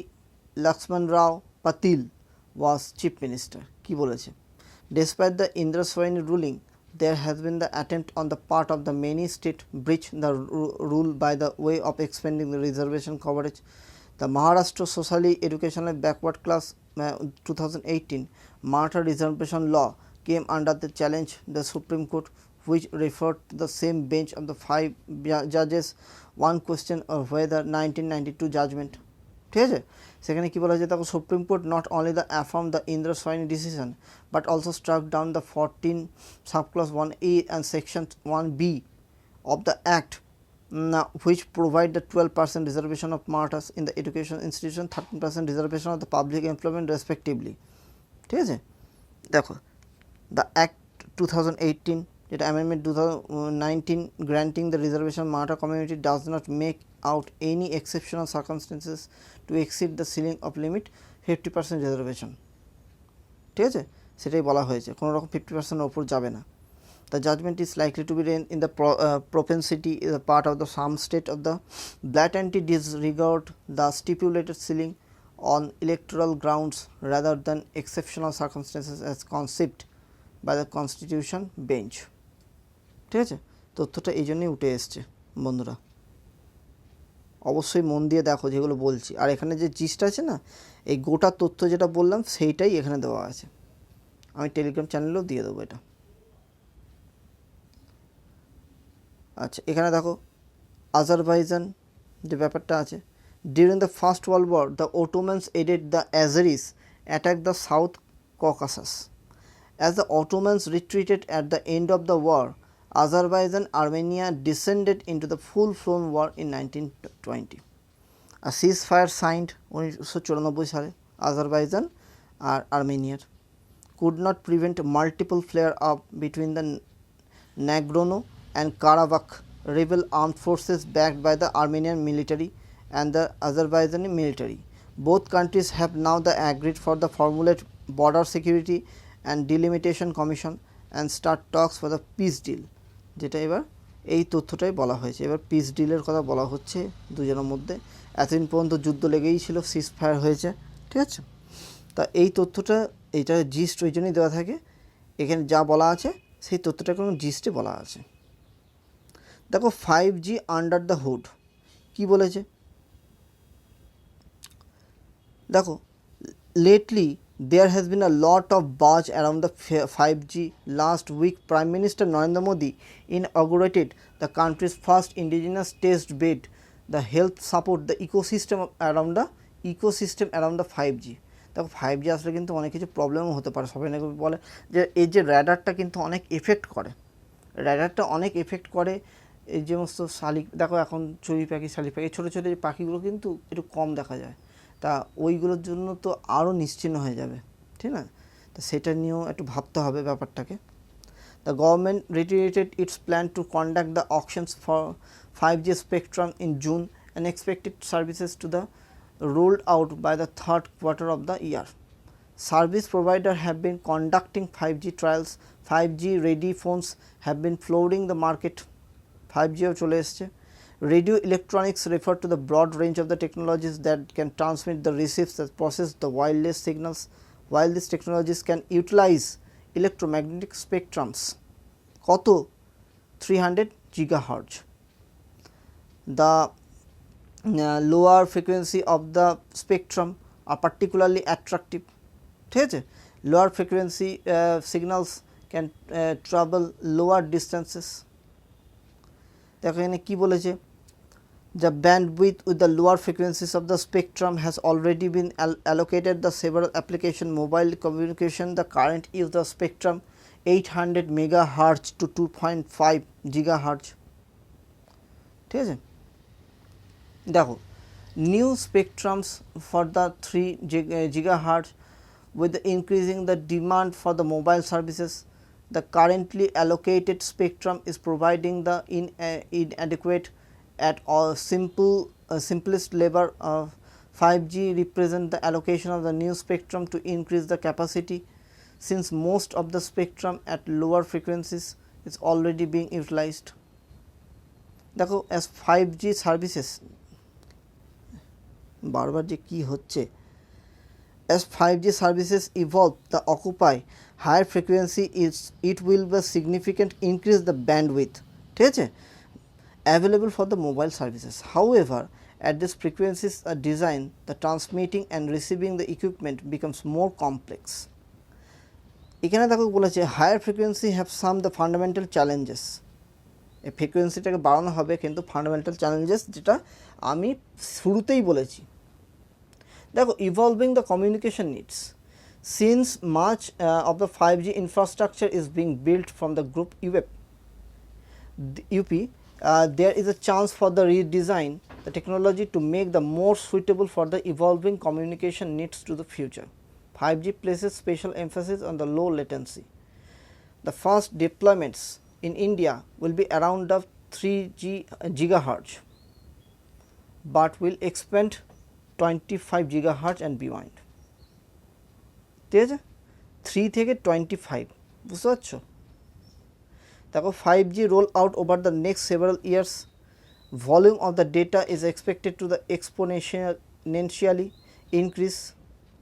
Lakshman Rao Patil was chief minister, কি বলেছে, despite the Indra Swaini ruling there has been the attempt on the part of the many state breach the rule by the way of expanding the reservation coverage. The Maharashtra Socially Educational Backward Class 2018 Maratha Reservation Law came under the challenge the Supreme Court, which referred to the same bench of the 5 judges one question of whether 1992 judgment. ঠিক আছে, সেখানে কি বলা হয়েছে দেখো, supreme court not only the affirm the Indira Sawhney decision but also struck down the 14 subclause 1A and section 1B of the act which provide the 12% reservation of Marathas in the education institution, 13% reservation of the public employment respectively. ঠিক আছে, দেখো the act 2018 যেটা amendment 2019 granting the reservation Maratha community does not make out any exceptional circumstances to exceed the ceiling of limit 50% reservation. ঠিক আছে, সেটাই বলা হয়েছে, কোনো রকম 50% এর উপর যাবে না। The judgment is likely to be in the propensity is a part of the some state of the blatantly disregard the stipulated ceiling on electoral grounds rather than exceptional circumstances as conceived by the Constitution bench. ঠিক আছে, তথ্যটা এই জন্যই উঠে এসছে বন্ধুরা, অবশ্যই মন দিয়ে দেখো যেগুলো বলছি। আর এখানে যে জিস্টটা আছে না, এই গোটা তথ্য যেটা বললাম সেইটাই এখানে দেওয়া আছে, আমি টেলিগ্রাম চ্যানেলেও দিয়ে দেবো এটা। আচ্ছা, এখানে দেখো আজারবাইজান যে ব্যাপারটা আছে, during the first world war the Ottomans aided the Azeris attack the south Caucasus. As the Ottomans retreated at the end of the war Azerbaijan Armenia descended into the full-blown war in 1920. A ceasefire signed 1994 সালে Azerbaijan আর আর্মেনিয়ার could not prevent multiple flare up between the Nagorno and Karabakh rebel armed forces backed by the Armenian military and the Azerbaijani military. Both countries have now agreed for the formulate border security and delimitation commission and start talks for the peace deal. যেটা এবার এই তথ্যটাই বলা হয়েছে। এবার piece ডিলের কথা বলা হচ্ছে দুজনের মধ্যে। এতদিন পর্যন্ত যুদ্ধ লেগেই ছিল, সিজ ফায়ার হয়েছে, ঠিক আছে। তা এই তথ্যটা, এইটা জিস্ট ওই জন্যই দেওয়া থাকে, এখানে যা বলা আছে সেই তথ্যটা কোনো জিস্টে বলা আছে। দেখো 5G আন্ডার দ্য হুড কী বলেছে দেখো, lately there has been a lot of buzz around the 5G. Last week Prime Minister Narendra Modi inaugurated the country's first indigenous test bed, the health support the ecosystem around the 5G. দেখো 5G আসলে কিন্তু অনেক কিছু প্রবলেমও হতে পারে। সবাই নাকি বলে যে এই যে র্যাডারটা কিন্তু অনেক এফেক্ট করে, এই যে সমস্ত শালিক, দেখো এখন চড়ুই পাখি, শালিক পাখি, ছোটো ছোটো যে পাখিগুলো কিন্তু একটু কম দেখা যায়, তা ওইগুলোর জন্য তো আরও নিশ্চিহ্ন হয়ে যাবে, ঠিক না? তো সেটা নিয়েও একটু ভাবতে হবে ব্যাপারটাকে। The government reiterated its plan to conduct the auctions for 5G spectrum in June and expected services to the rolled out by the third quarter of the year. Service providers have been conducting 5G trials. 5G ready phones have been flooding the market. 5Gও চলে এসছে। Radio electronics refer to the broad range of the technologies that can transmit the receives that process the wireless signals. While these technologies can utilize electromagnetic spectrums, কত 300 GHz. The lower frequency of the spectrum are particularly attractive, ঠিক আছে। lower frequency signals can travel lower distances. দেখো এখানে কী বলেছে, the bandwidth with the lower frequencies of the spectrum has already been allocated the several application mobile communication. The current use the spectrum 800 megahertz to 2.5 gigahertz, ঠিক আছে। দেখো new spectrums for the 3 gigahertz with the increasing the demand for the mobile services. The currently allocated spectrum is providing the inadequate at all simplest level of 5G represent the allocation of the new spectrum to increase the capacity, since most of the spectrum at lower frequencies is already being utilized. দেখো as 5G services বারবার যে কী হচ্ছে, as 5G services evolve the occupy higher frequency it will be significant increase the bandwidth, ঠিক আছে, available for the mobile services. However, at these frequencies are designed, the transmitting and receiving the equipment becomes more complex. এখানে দেখো বলেছে higher frequency have some the fundamental challenges. এই ফ্রিকোয়েন্সিটাকে বাড়ানো হবে, কিন্তু fundamental challenges যেটা আমি শুরুতেই বলেছি। দেখো evolving the communication needs. Since much of the 5G infrastructure is being built from the group UP, there is a chance for the redesign the technology to make the more suitable for the evolving communication needs to the future. 5G places special emphasis on the low latency. The first deployments in India will be around the 3 gigahertz, but will expand 25 gigahertz and beyond. ঠিক আছে, 3 থেকে 25, বুঝতে পারছো। দেখো 5G roll out over the next several years. Volume of the data is expected to the exponentially increase,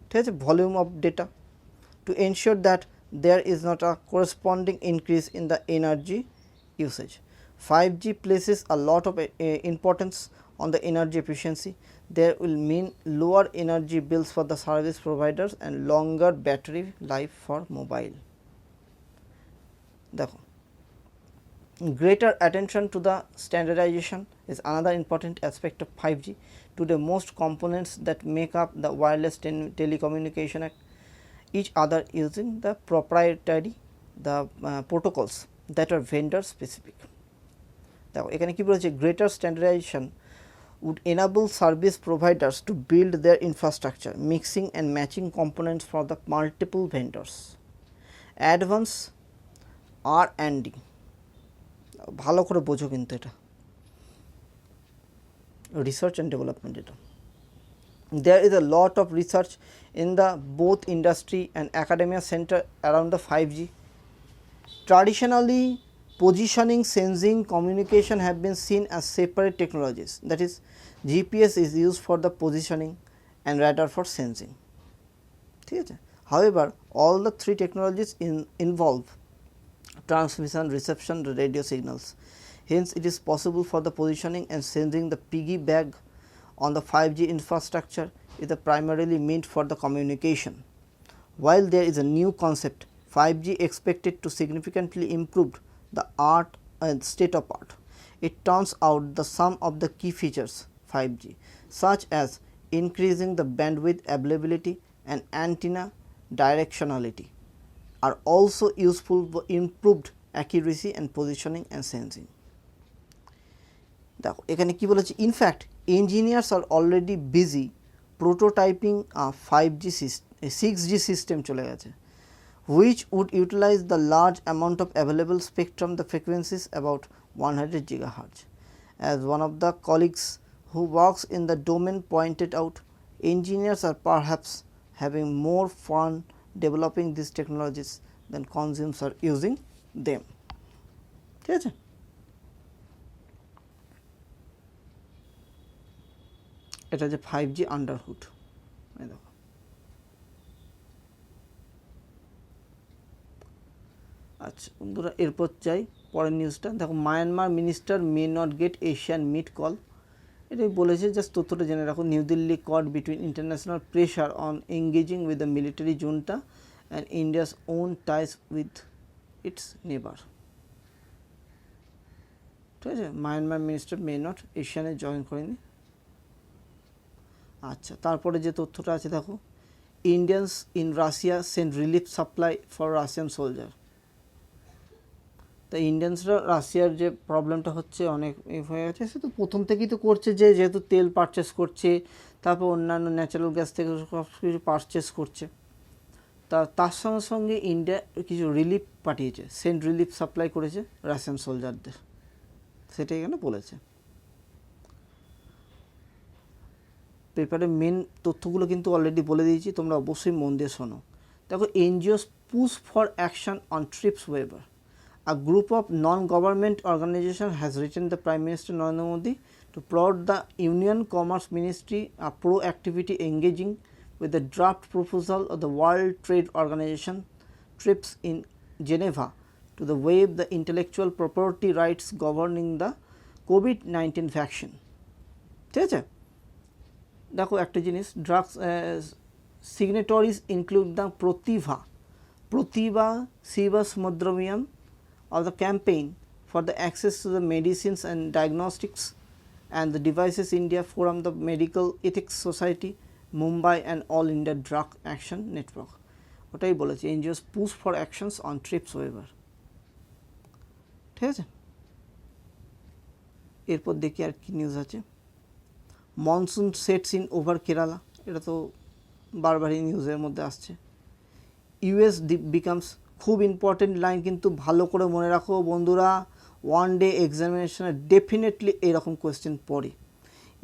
ঠিক আছে, volume of data, to ensure that there is not a corresponding increase in the energy usage. 5G places a lot of importance on the energy efficiency. There will mean lower energy bills for the service providers and longer battery life for mobile. দেখো greater attention to the standardization is another important aspect of 5G. Today most components that make up the wireless telecommunication each other using the proprietary protocols that are vendor specific. দেখো এখানে কি বলেছে, greater standardization would enable service providers to build their infrastructure, mixing and matching components for the multiple vendors. Advanced R&D, ভালো করে বোঝো কিন্তু এটা research and development data. There is a lot of research in the both industry and academia center around the 5G. Traditionally, positioning, sensing, communication have been seen as separate technologies, that is GPS is used for the positioning and radar for sensing. However, all the three technologies involve transmission, reception, radio signals. Hence, it is possible for the positioning and sending the piggyback on the 5G infrastructure is primarily meant for the communication. While there is a new concept, 5G expected to significantly improve the art and state of art. It turns out the sum of the key features 5G, such as increasing the bandwidth availability and antenna directionality, are also useful for improved accuracy and positioning and sensing. দেখো এখানে কি বলেছে, in fact engineers are already busy prototyping 5G system 6G system চলে গেছে, which would utilize the large amount of available spectrum, the frequencies about 100 GHz. As one of the colleagues who works in the domain pointed out, engineers are perhaps having more fun developing these technologies than consumers are using them. ঠিক আছে, এটা যে 5G আন্ডারহুড। দেখো আচ্ছা বন্ধুরা, এরপর চাই পরের নিউজটা। দেখো Myanmar minister may not get ASEAN meet call, এটাই বলেছে, জাস্ট তথ্যটা জেনে রাখো। New Delhi caught between international pressure on engaging with the military junta and India's own ties with its neighbour. ঠিক আছে, মায়ানমার মিনিস্টার মে নট এশিয়ানে join করেনি। আচ্ছা, তারপরে যে তথ্যটা আছে দেখো, Indians in Russia send relief supply for Russian soldier. তা ইন্ডিয়ানসরা রাশিয়ার যে প্রবলেমটা হচ্ছে অনেক হয়ে গেছে, সে তো প্রথম থেকেই তো করছে, যে যেহেতু তেল পারচেস করছে, তারপর অন্যান্য ন্যাচারাল গ্যাস থেকে সব কিছু পারচেস করছে, তার সঙ্গে সঙ্গে ইন্ডিয়া কিছু রিলিফ পাঠিয়েছে, সেন্ড রিলিফ সাপ্লাই করেছে রাশিয়ান সোলজারদের, সেটাই এখানে বলেছে। পেপারে মেন তথ্যগুলো কিন্তু অলরেডি বলে দিয়েছি, তোমরা অবশ্যই মন দিয়ে শোনো। দেখো, NGOs push for action on TRIPS weber. A group of non-government organizations has written the Prime Minister Narendra Modi to prod the Union Commerce Ministry a pro-activity engaging with the draft proposal of the World Trade Organization TRIPS in Geneva to the waive the intellectual property rights governing the COVID-19 vaccine. ঠিক আছে, দেখো একটা জিনিস, drugs signatories include the Pratibha Sivasmudramyan of the campaign for the access to the medicines and diagnostics and the Devices India Forum, the Medical Ethics Society, Mumbai and All India Drug Action Network. ওটাই বলেছে, NGOs push for actions on TRIPS waiver. ঠিক আছে, এরপর দেখি আর কি news আছে। Monsoon sets in over Kerala, এটা তো বারবারই নিউজের মধ্যে আসছে। ইউএস বিকামস, খুব ইম্পর্টেন্ট লাইন, কিন্তু ভালো করে মনে রাখো বন্ধুরা, ওয়ান ডে এক্সামিনেশনে ডেফিনেটলি এরকম কোয়েশ্চেন পড়ে।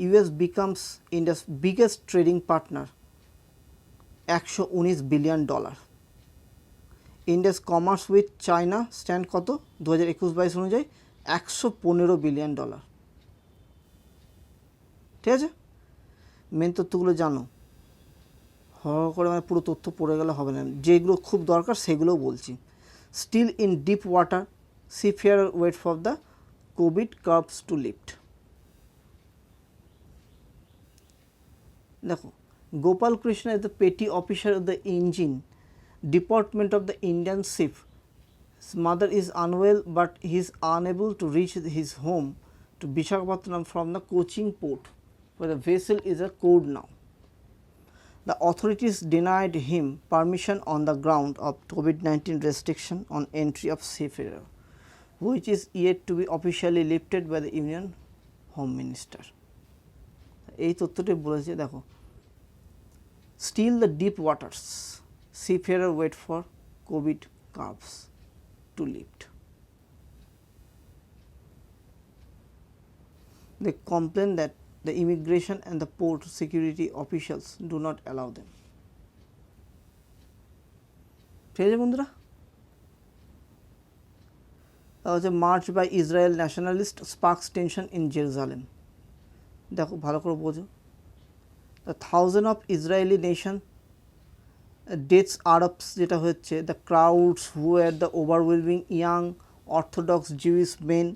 US becomes India's biggest trading partner, $119 billion. India's commerce with China stand কত 2021-22 অনুযায়ী $115 বিলিয়ন। ঠিক আছে, মেন তথ্যগুলো জানো, করে মানে পুরো তথ্য পড়ে গেলে হবে না, যেগুলো খুব দরকার সেগুলো বলছি। Still in deep water, seafarer wait for the Covid curves to lift. দেখো, Gopal Krishna is the petty officer of the engine department of the Indian ship. His mother is unwell but he is unable to reach his home to Visakhapatnam from the Cochin port, where the vessel is a code now. The authorities denied him permission on the ground of COVID-19 restriction on entry of seafarer, which is yet to be officially lifted by the Union Home Minister. এই তথ্যটি বলেছে, দেখো, still the deep waters, seafarer wait for COVID curves to lift. they complain that the immigration and the port security officials do not allow them. ঠিক আছে বন্ধুরা, তা হচ্ছে march by Israel nationalist sparks tension in Jerusalem. দেখো ভালো করে বোঝো, the thousand of Israeli nation dates Arabs যেটা হচ্ছে the crowds who are the overwhelming young orthodox Jewish men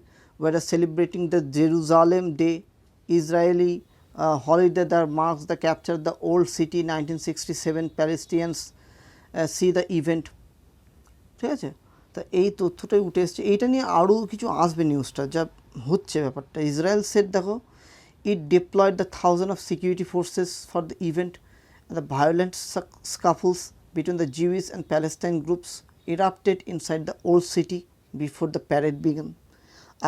were celebrating the Jerusalem Day Israeli holiday that marks the capture of the old city 1967 Palestinians see the event। ঠিক আছে, তা এই তথ্যটাই উঠে এসছে, এইটা নিয়ে আরও কিছু আসবে নিউজটা যা হচ্ছে ব্যাপারটা। ইসরায়েল সেট দেখো it deployed the thousand of security forces for the event and the violent scuffles between the Jewish and Palestine groups erupted inside the old city before the parade began.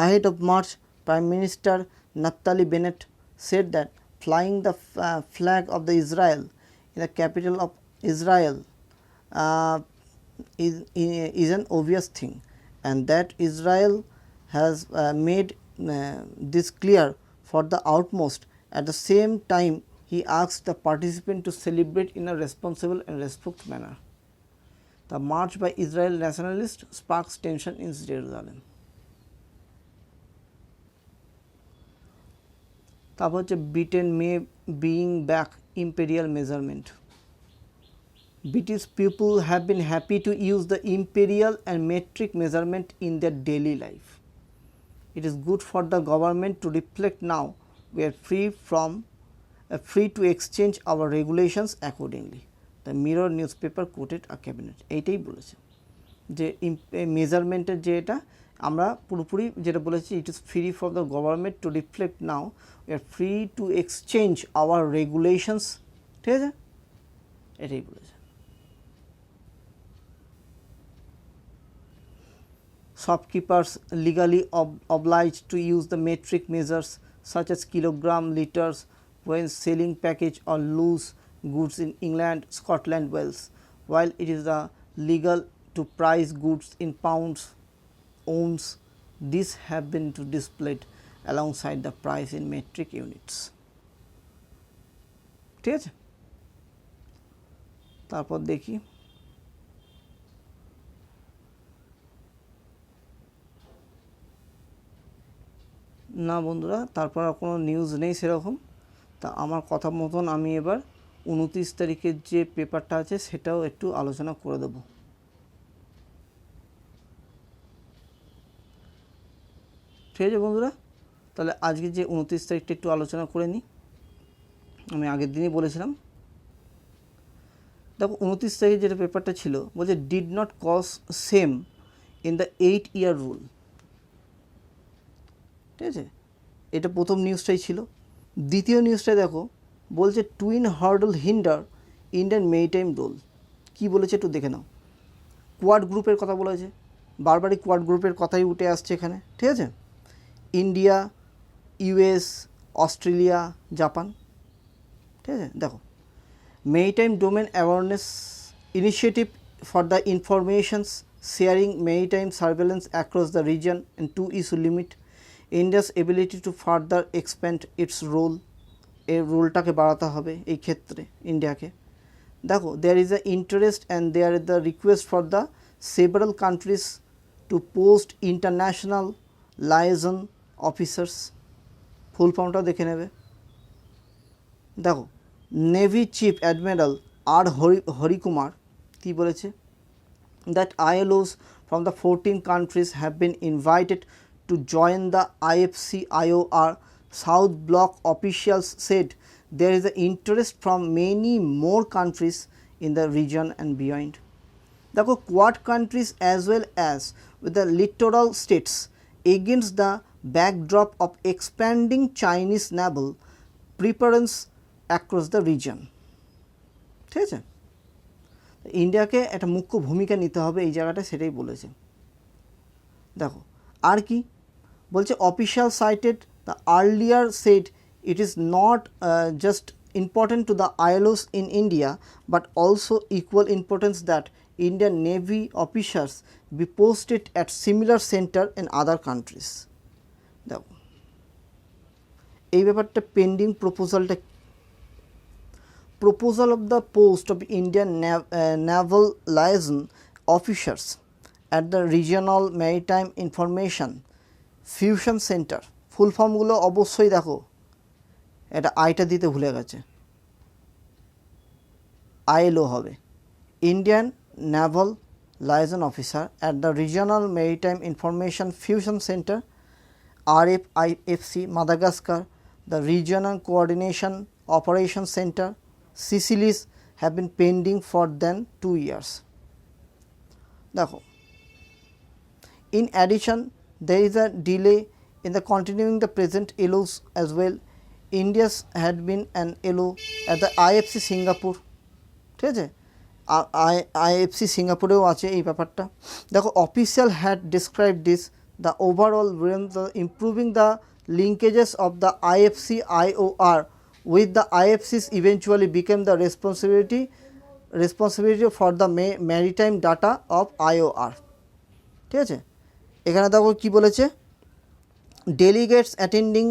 Ahead of March, Prime Minister Naftali Bennett said that flying the flag of the Israel in the capital of Israel is an obvious thing, and that Israel has made this clear for the utmost. At the same time, he asked the participants to celebrate in a responsible and respectful manner. The march by Israel nationalists sparks tension in Jerusalem. তারপর হচ্ছে Britain May being back imperial measurement. British people have been happy to use the imperial and metric measurement in their daily life. It is good for the government to reflect now we are free to exchange our regulations accordingly. The Mirror newspaper quoted a cabinet. এইটাই বলেছে যে মেজারমেন্টের যে এটা আমরা পুরোপুরি যেটা বলেছি, it is free for the government to reflect now we are free to exchange our regulations. ঠিক আছে, এটাই বলেছে। Shopkeepers legally obliged to use the metric measures such as kilogram, liters when selling package or loose goods in England, Scotland, Wales, while it is legal to price goods in pounds, ounce. These have been displayed alongside the price in metric units. ঠিক আছে, তারপর দেখি না বন্ধুরা, তারপর আর কোনো news নেই সেরকম। তা আমার কথা মতন আমি এবার 29 তারিখের যে পেপারটা আছে সেটাও একটু আলোচনা করে দেব। ঠিক আছে বন্ধুরা, তাহলে আজকে যে 29 তারিখটা একটু আলোচনা করে নিই। আমি আগের দিনই বলেছিলাম, দেখো 29 তারিখে যেটা পেপারটা ছিল বলছে did not cause same in the 8-year rule. ঠিক আছে, এটা প্রথম নিউজটাই ছিল। দ্বিতীয় নিউজটাই দেখো বলছে twin hurdle hinder Indian maritime role. কী বলেছে একটু দেখে নাও। কোয়াড গ্রুপের কথা বলেছে, বারবারই কোয়াড গ্রুপের কথাই উঠে আসছে এখানে। ঠিক আছে, ইন্ডিয়া, ইউএস, অস্ট্রেলিয়া, জাপান। ঠিক আছে, দেখো maritime domain awareness initiative for the informations sharing maritime surveillance across the region and to issue limit India's ability to further expand its role, এই রোলটাকে বাড়াতে হবে এই ক্ষেত্রে ইন্ডিয়াকে। দেখো there is a interest and there is the request for the several countries to post international liaison officers। ফুল ফর্মটা দেখে নেবে। দেখো navy chief admiral R Harikumar কী বলেছে, that ILOs from the 14 countries have been invited to join the IFC-IOR South Bloc. Officials said there is an interest from many more countries in the region and beyond. The Quad countries as well as with the littoral states against the backdrop of expanding Chinese naval preference across the region. ঠিক আছে, ইন্ডিয়াকে একটা মুখ্য ভূমিকা নিতে হবে এই জায়গাটা, সেটাই বলেছে। দেখো আর কি বলছে, official cited the earlier said it is not just important to the ILOs in India but also equal importance that Indian Navy officers be posted at similar center in other countries. এই ব্যাপারটা pending প্রপোজালটা, proposal of the post of Indian naval liaison officers at the regional maritime information fusion center, ফুল ফর্মগুলো অবশ্যই দেখো, এটা আইটা দিতে ভুলে গেছে, ILO হবে, Indian naval liaison officer at the regional maritime information fusion center RFIFC Madagascar, the regional coordination operation center Seychelles have been pending for than 2 years. দেখো, in addition there is a delay in the continuing the present LOs as well. India's had been an LO at the IFC Singapore, ঠিক আছে, IFC সিঙ্গাপুরেও আছে এই ব্যাপারটা। দেখো, official had describe this the overall improving the linkages of the IFC IOR with the IFCs eventually became the responsibility for the maritime data of IOR, ঠিক আছে। এখানে দেখো কি বলেছে, delegates attending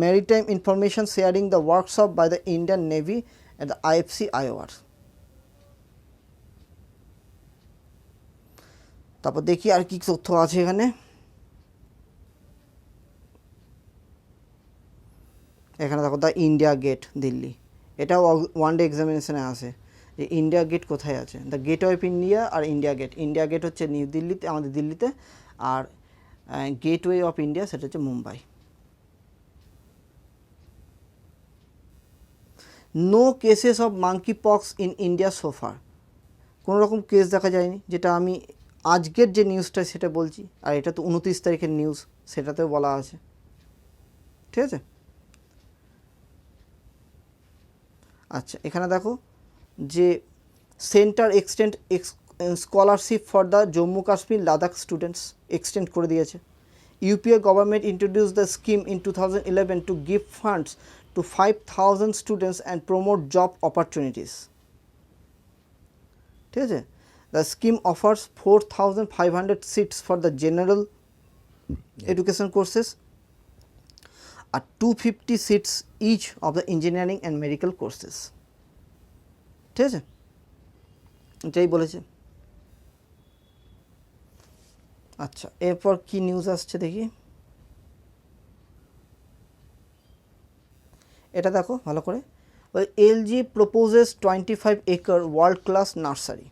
maritime information sharing the workshop by the Indian Navy at the IFC IOR। তারপর দেখি আর কি তথ্য আছে এখানে। এখানে দেখো দ্য ইন্ডিয়া গেট দিল্লি, এটাও ওয়ান ডে এক্সামিনেশনে আসে যে ইন্ডিয়া গেট কোথায় আছে, দ্য গেট অফ ইন্ডিয়া আর ইন্ডিয়া গেট। ইন্ডিয়া গেট হচ্ছে নিউ দিল্লিতে, আমাদের দিল্লিতে, আর গেটওয়ে অফ ইন্ডিয়া সেটা হচ্ছে Mumbai. No cases of monkey pox in India so far, কোনো রকম কেস দেখা যায়নি, যেটা আমি আজকের যে নিউজটা সেটা বলছি, আর এটা তো 29 তারিখের নিউজ, সেটাতেও বলা আছে, ঠিক আছে। আচ্ছা, এখানে দেখো যে centre extend scholarship for the Jammu Kashmir Ladakh students extend করে দিয়েছে। UPA government introduce the scheme in 2011 to give funds two 5,000 students and promote job opportunities, ঠিক আছে। The scheme offers 4,500 seats for the general education courses and 250 seats each of the engineering and medical courses, ঠিক আছে, এটাই বলেছে। আচ্ছা, এরপর কি news আসছে দেখি, এটা দেখো ভালো করে। LG proposes 25 acre world class nursery.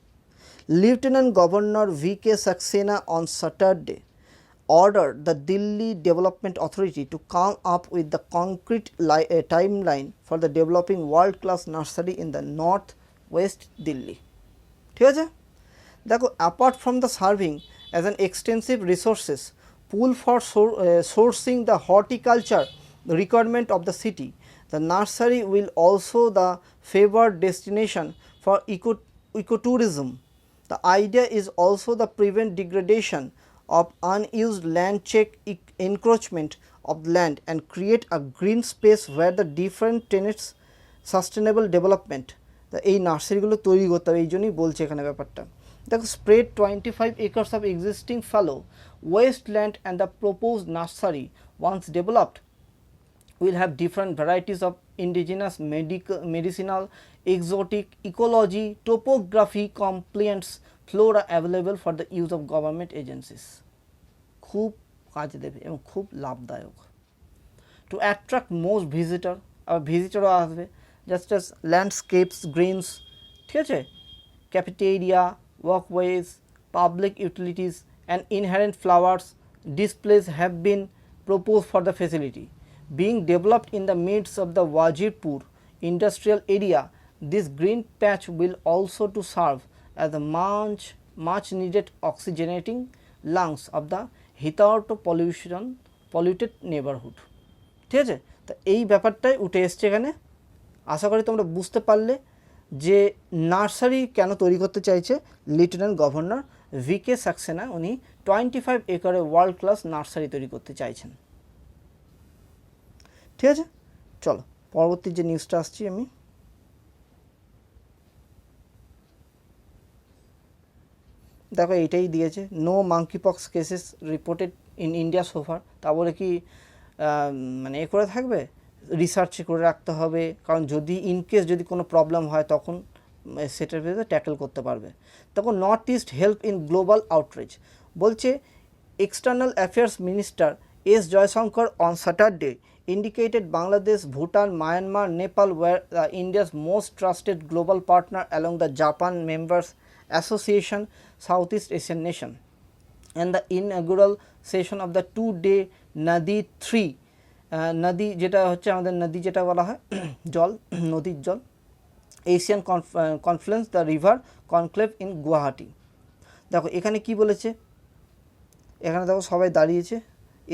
Lieutenant Governor V.K. Saxena on Saturday ordered the Delhi Development Authority to come up with the concrete timeline for the developing world-class nursery in the north-west Delhi, ঠিক আছে। দেখো, apart from the serving as an extensive resources pool for sourcing the horticulture requirement of the city, the nursery will also the favored destination for ecotourism. The idea is also to prevent degradation of unused land, check encroachment of land and create a green space where the different tenants sustainable development. তো এই নার্সারিগুলো তৈরি করতে হবে, এই জন্যই বলছে এখানে ব্যাপারটা। দেখো, spread 25 acres of existing fallow wasteland and the proposed nursery once developed will have different varieties of indigenous medicinal, exotic, ecology, topography, compliance, flora available for the use of government agencies. খুব কাজে দেবে এবং খুব লাভদায়ক। To attract more ভিজিটরও আসবে, just as landscapes, greens, ঠিক আছে, cafeteria, walkways, public utilities and inherent flowers displays have been proposed for the facility. Being developed in the midst of the Wajirpur industrial area, this green patch will also to serve as a much needed oxygenating lungs of the hitherto polluted neighborhood, ঠিক আছে। তো এই ব্যাপারটাই উঠে এসছে এখানে। আশা করি তোমরা বুঝতে পারলে যে নার্সারি কেন তৈরি করতে চাইছে লেফটেন্যান্ট গভর্নর V.K. সাক্সেনা, উনি 25 একরে ওয়ার্ল্ড ক্লাস নার্সারি তৈরি করতে চাইছেন, ঠিক আছে। চলো পরবর্তী যে নিউজটা আসছি আমি, দেখো এইটাই দিয়েছে, no monkey pox cases reported in India so far. তা বলে কি মানে এ করে থাকবে রিসার্চ করে রাখতে হবে, কারণ যদি ইনকেস যদি কোনো প্রবলেম হয় তখন সেটার ভিতরে ট্যাকেল করতে পারবে। তখন north east help in global outreach বলছে external affairs minister S Jaishankar on Saturday indicated Bangladesh, Bhutan, Myanmar, Nepal were India's most trusted global partner along the Japan Members Association Southeast Asian Nation, and the inaugural session of the 2-day DATE-30 নদী যেটা হচ্ছে আমাদের নদী যেটা বলা হয় জল নদীর জল Asian conference the river conclave in Guwahati. দেখো এখানে কি বলেছে, এখানে দেখো সবাই দাঁড়িয়েছে,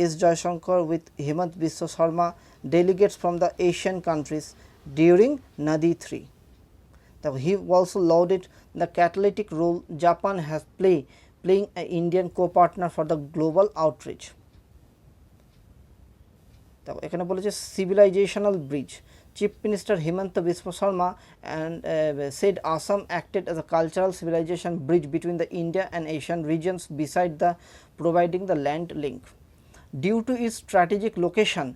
S Jaishankar with Hemanta Biswa Sarma, delegates from the Asian countries during DATE-30. Now, he also lauded the catalytic role Japan has playing an Indian co-partner for the global outreach. Now, এখানে বলেছে civilizational bridge. Chief Minister Hemanta Biswa Sharma and said Assam acted as a cultural civilization bridge between the India and Asian regions beside the providing the land link. Due to its strategic location,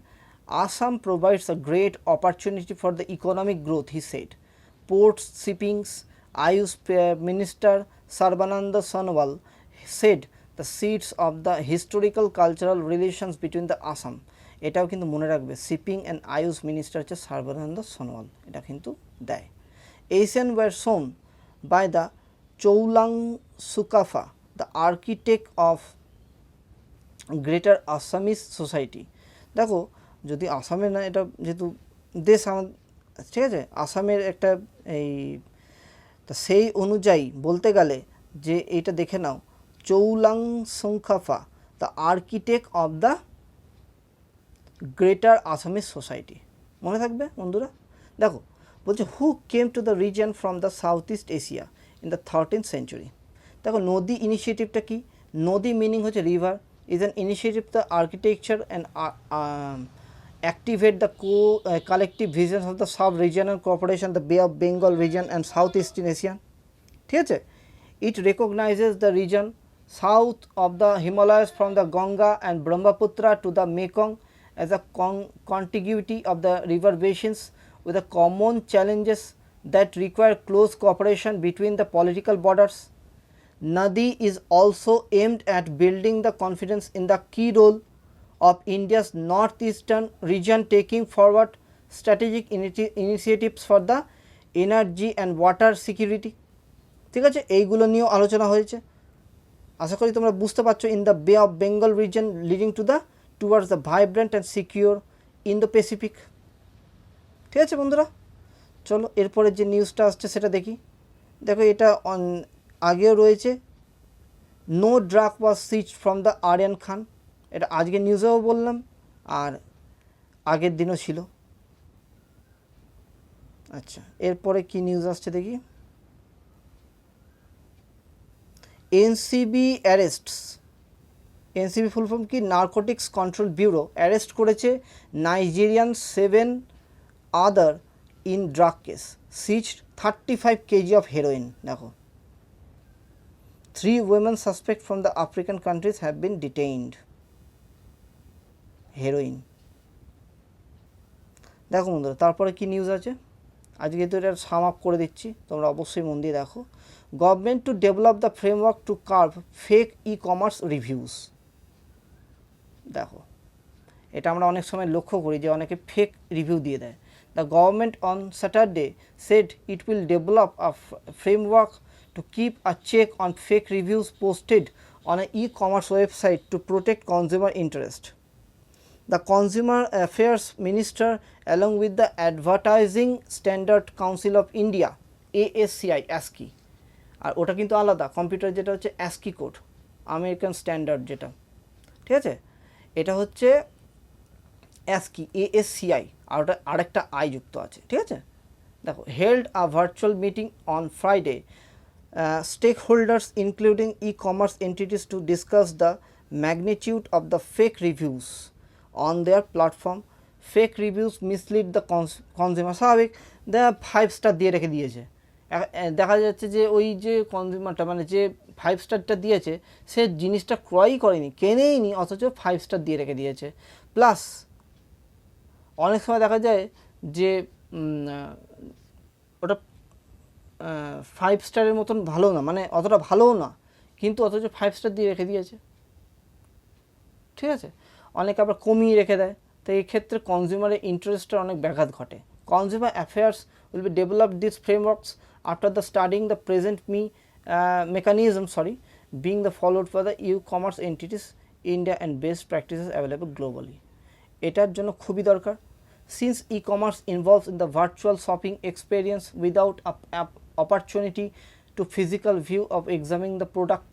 Assam provides a great opportunity for the economic growth, he said. Ports, shippings, Ayush Minister Sarbananda Sonowal said the seeds of the historical cultural relations between the Assam. এটাও কিন্তু মনে রাখবে, shipping and Ayush minister হচ্ছে সর্বানন্দ সোনোয়াল, এটা কিন্তু দেয়। Asian war shown by the Chaolung Sukapha, the architect of greater Assamese society. দেখো যদি আসামের না, এটা যেহেতু দেশ আমার, ঠিক আছে, আসামের একটা এই, তা সেই অনুযায়ী বলতে গেলে যে এইটা দেখে নাও, Chaolung Sukapha the architect of the greater Assamese society, মনে থাকবে বন্ধুরা। দেখো বলছে who came to the region from the south east Asia in the 13th century। দেখো নদী ইনিশিয়েটিভটা কি, নদী মিনিং হচ্ছে river, is an initiative the architecture and activate the collective visions of the sub-regional cooperation, the Bay of Bengal region and Southeastern Asia, ঠিক আছে। It recognizes the region south of the Himalayas from the Ganga and Brahmaputra to the Mekong as a contiguity of the river basins with the common challenges that require close cooperation between the political borders. Nadi is also aimed at building the confidence in the key role of India's northeastern region, taking forward strategic initiatives for the energy and water security, ঠিক আছে। এইগুলো নিয়েও আলোচনা হয়েছে, আশা করি তোমরা বুঝতে পারছো। ইন দ্য বে of Bengal reason leading to the towards the vibrant and secure in the Pacific, ঠিক আছে বন্ধুরা। চলো এরপরে যে নিউজটা আসছে সেটা দেখি। দেখো এটা আগেও রয়েছে, no drug was seized from the Aryan Khan, এটা আজকে নিউজেও বললাম আর আগের দিনও ছিল। আচ্ছা এরপরে কি নিউজ আসছে দেখি। এনসিবি অ্যারেস্টস, এনসিবি ফুল ফর্ম কি, নার্কোটিক্স কন্ট্রোল ব্যুরো অ্যারেস্ট করেছে Nigerian 7 other in drug case, ceased 35 kg of heroin. দেখো 3 women suspect from the African countries have been detained. Heroin. দেখো বন্ধুরা তারপরে কি নিউজ আছে, আজকে তো এটা সাম আপ করে দিচ্ছি, তোমরা অবশ্যই মন দিয়ে দেখো। Government to develop the framework to curb fake e-commerce reviews. দেখো এটা আমরা অনেক সময় লক্ষ্য করি যে অনেকে ফেক রিভিউ দিয়ে দেয়। The government on Saturday said it will develop a framework to keep a check on fake reviews posted on an e-commerce website to protect consumer interest. The Consumer Affairs Minister along with the Advertising Standard Council of India ASCI ASCII, আর ওটা কিন্তু আলাদা, computer যেটা হচ্ছে ASCII code, American standard যেটা, ঠিক আছে, এটা হচ্ছে ASCII ASCI, আর ওটা আরেকটা আই যুক্ত আছে, ঠিক আছে। দেখো held a virtual meeting on Friday stakeholders including e-commerce entities to discuss the magnitude of the fake reviews on their platform. Fake reviews mislead the consumer, স্বাভাবিক, 5 স্টার দিয়ে রেখে দিয়েছে, দেখা যাচ্ছে যে ওই যে কনজিউমারটা মানে যে 5 স্টারটা দিয়েছে সে জিনিসটা ক্রয়ই করেনি, কেনেইনি, অথচ 5 স্টার দিয়ে রেখে দিয়েছে। প্লাস অনেক সময় দেখা যায় যে ওটা 5 স্টারের মতন ভালো না, মানে অতটা ভালোও না, কিন্তু অথচ 5 স্টার দিয়ে রেখে দিয়েছে, ঠিক আছে। অনেকে আবার কমিয়ে রেখে দেয়, তো এই ক্ষেত্রে কনজিউমারের ইন্টারেস্টের অনেক ব্যাঘাত ঘটে। Consumer affairs will be develop this frameworks after the studying the present mechanism being the followed for the e-commerce entities India and best practices available globally. এটার জন্য খুবই দরকার। Since e-commerce involves in the virtual shopping experience without opportunity to physical view of examining the product,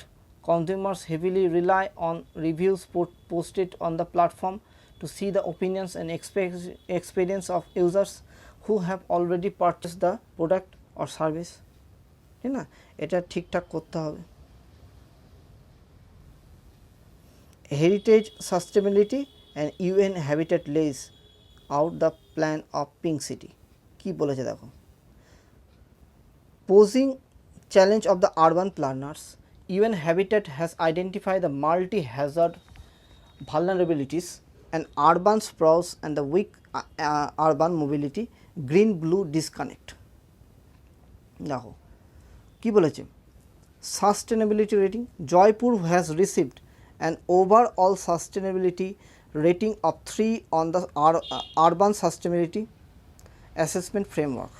consumers heavily rely on reviews posted on the platform to see the opinions and experience of users who have already purchased the product or service. ঠিক না, এটা ঠিকঠাক করতে হবে। Heritage sustainability and UN Habitat lays out the plan of Pink City. কি বলেছে দেখো, posing challenge of the urban planners, UN Habitat has identified the multi-hazard vulnerabilities and urban sprawls and the weak urban mobility green-blue disconnect. দেখো কি বলেছে, sustainability rating, Jaipur has received an overall sustainability rating of 3 on the urban sustainability assessment framework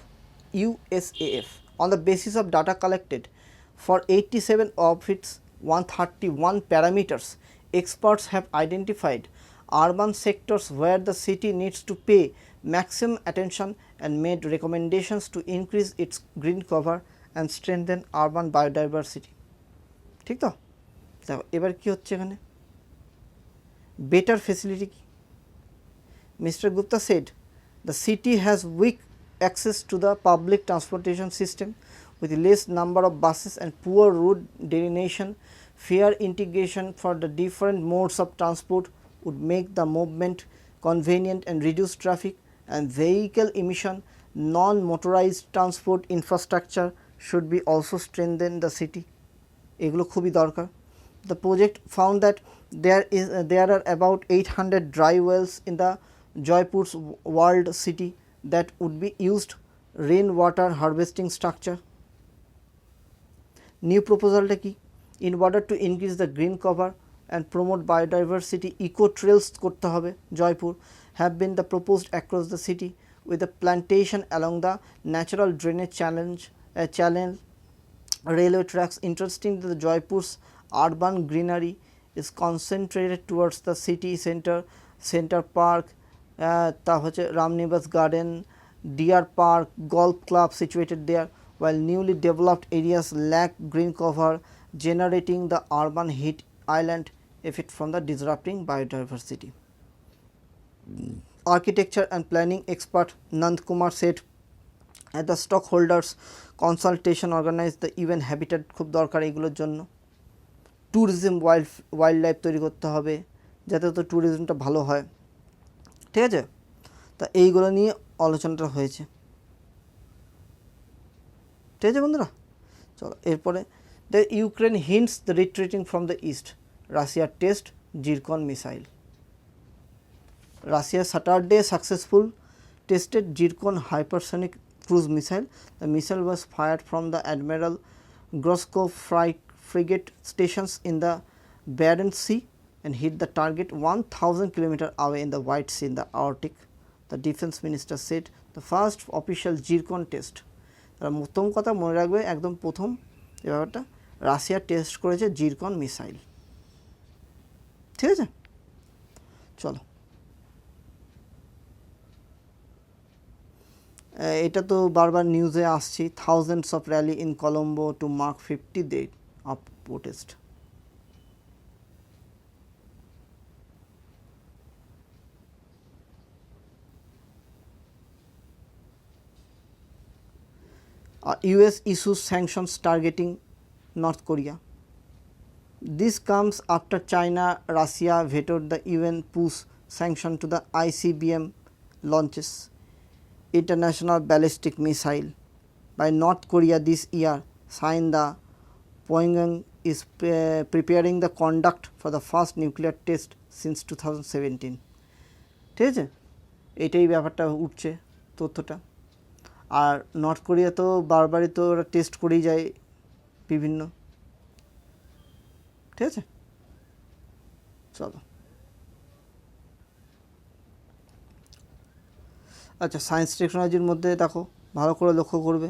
USAF on the basis of data collected for 87 of its 131 parameters. Experts have identified urban sectors where the city needs to pay maximum attention and made recommendations to increase its green cover and strengthen urban biodiversity. ঠিক তো, দেখো এবার কি হচ্ছে এখানে, better facility কি, mister Gupta said the city has weak access to the public transportation system with less number of buses and poor route delineation. Fair integration for the different modes of transport would make the movement convenient and reduce traffic and vehicle emission. Non-motorized transport infrastructure should be also strengthened the city. এগুলো খুবই দরকার। The project found that there are about 800 dry wells in the Jaipur's walled city that would be used rainwater harvesting structure. New proposal টা কি, in order to increase the green cover and promote biodiversity, eco trails করতে হবে Jaipur have been the proposed across the city with a plantation along the natural drainage channel railway tracks. Interesting that the Jaipur's urban greenery is concentrated towards the city center park, তা হচ্ছে Ramniwas garden, deer park, golf club situated there, while newly developed areas lack green cover, generating the urban heat island effect from the disrupting biodiversity. Architecture and planning expert Nand Kumar said at the stockholders consultation organized the UN Habitat খুব দরকার এগুলোর জন্য। Tourism wild life তৈরি করতে হবে যাতে তো ট্যুরিজমটা ভালো হয়, ঠিক আছে। তা এইগুলো নিয়ে আলোচনাটা হয়েছে, ঠিক আছে বন্ধুরা। চলো এরপরে, the Ukraine hints the retreating from the east, রাশিয়ার test Zircon missile. Russia Saturday successful tested Zircon hypersonic cruise missile. The missile was fired from the Admiral Groskov frigate stations in the Barents Sea and hit the target 1000 km away in the White Sea in the Arctic. The defense minister said the first official Zircon test. প্রথম কথা মনে রাখবে, একদম প্রথম এই ব্যাপারটা, Russia test করেছে Zircon missile, ঠিক আছে। চলো এটা তো বারবার নিউজে আসছি, thousands of rally in Colombo to mark 50 date of protest. US issues sanctions targeting North Korea. This comes after China, Russia vetoed the UN push sanction to the ICBM launches. International ballistic missile by North Korea this year, signed the Pyongyang is preparing the conduct for the first nuclear test since 2017. ঠিক আছে, এটাই ব্যাপারটা উঠছে তথ্যটা। আর north Korea তো বারবারই তো ওরা টেস্ট করেই যায় বিভিন্ন, ঠিক আছে। চলো, আচ্ছা সায়েন্স টেকনোলজির মধ্যে দেখো ভালো করে লক্ষ্য করবে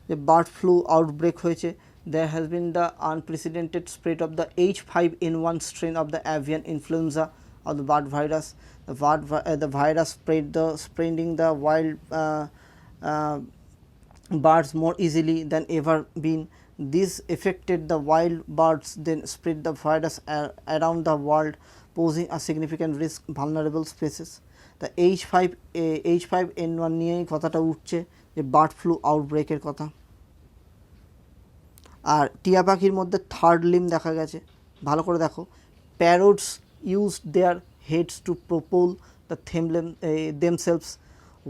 যে বার্ড ফ্লু আউটব্রেক হয়েছে। There has been the unprecedented spread of the H5N1 strain of the avian influenza of the bird virus. The virus spreading the wild birds more easily than ever been. This affected the wild birds, then spread the virus around the world, posing a significant risk vulnerable species. The H5N1 নিয়েই কথাটা উঠছে যে bird flu আউটব্রেকের কথা। আর টিয়া পাখির মধ্যে third Lim দেখা গেছে, ভালো করে দেখো। Parrots used their heads to propel the themselves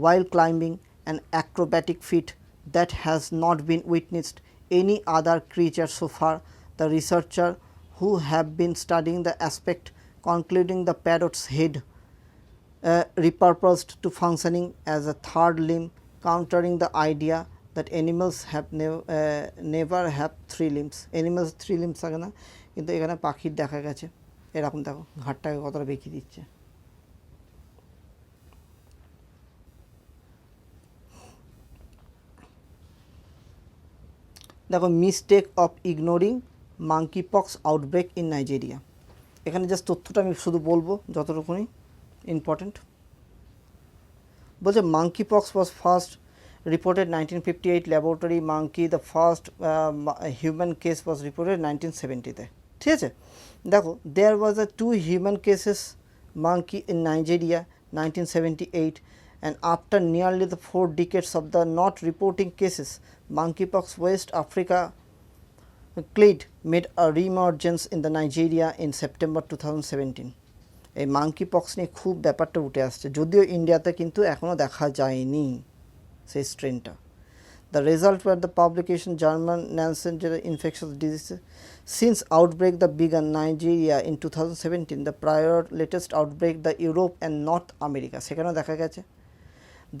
while climbing an acrobatic feat that has not been witnessed any other creature so far. The researcher who have been studying the aspect concluding the parrot's head repurposed to functioning as a third limb, countering the idea that animals have never have three limbs. Animals three limbs থাকে না, কিন্তু এখানে পাখির দেখা গেছে এরকম। দেখো ঘাটটাকে কতটা বেঁকিয়ে দিচ্ছে। দেখো mistake of ignoring monkey pox outbreak in Nigeria. এখানে জাস্ট তথ্যটা আমি শুধু বলবো যতটুকুনি ইম্পর্টেন্ট। বলছে monkey pox was first reported 1958 laboratory monkey, the first human case was reported 1970 তে, ঠিক আছে। দেখো there was a 2 human cases monkey in Nigeria 1978, and after nearly the 4 decades of the not reporting cases, monkeypox West Africa clade made a reemergence in the Nigeria in September 2017. এই monkey pox নিয়ে খুব ব্যাপারটা উঠে আসছে, যদিও ইন্ডিয়াতে কিন্তু এখনও দেখা যায়নি সেই স্ট্রেনটা। The result were the publication German Nansen infectious diseases. Since outbreak the began Nigeria in 2017, the prior latest outbreak the Europe and North America. সেখানেও দেখা গেছে।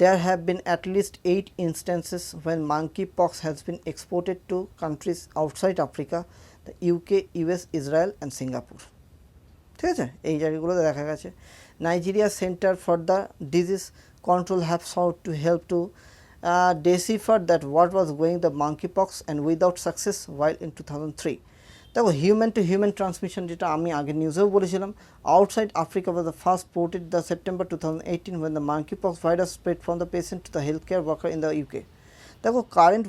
There have been at least 8 instances when monkeypox has been exported to countries outside Africa, the UK, US, Israel and Singapore. ঠিক আছে, এই জায়গাগুলোতে দেখা গেছে। Nigeria Center for the Disease Control have sought to help to decipher that what was going the monkeypox, and without success while in 2003. দেখো human to human transmission, যেটা আমি আগের নিউজেও বলেছিলাম, outside Africa was the first ported the September 2018 when the monkeypox virus spread from the patient to the healthcare worker in the UK. দেখো current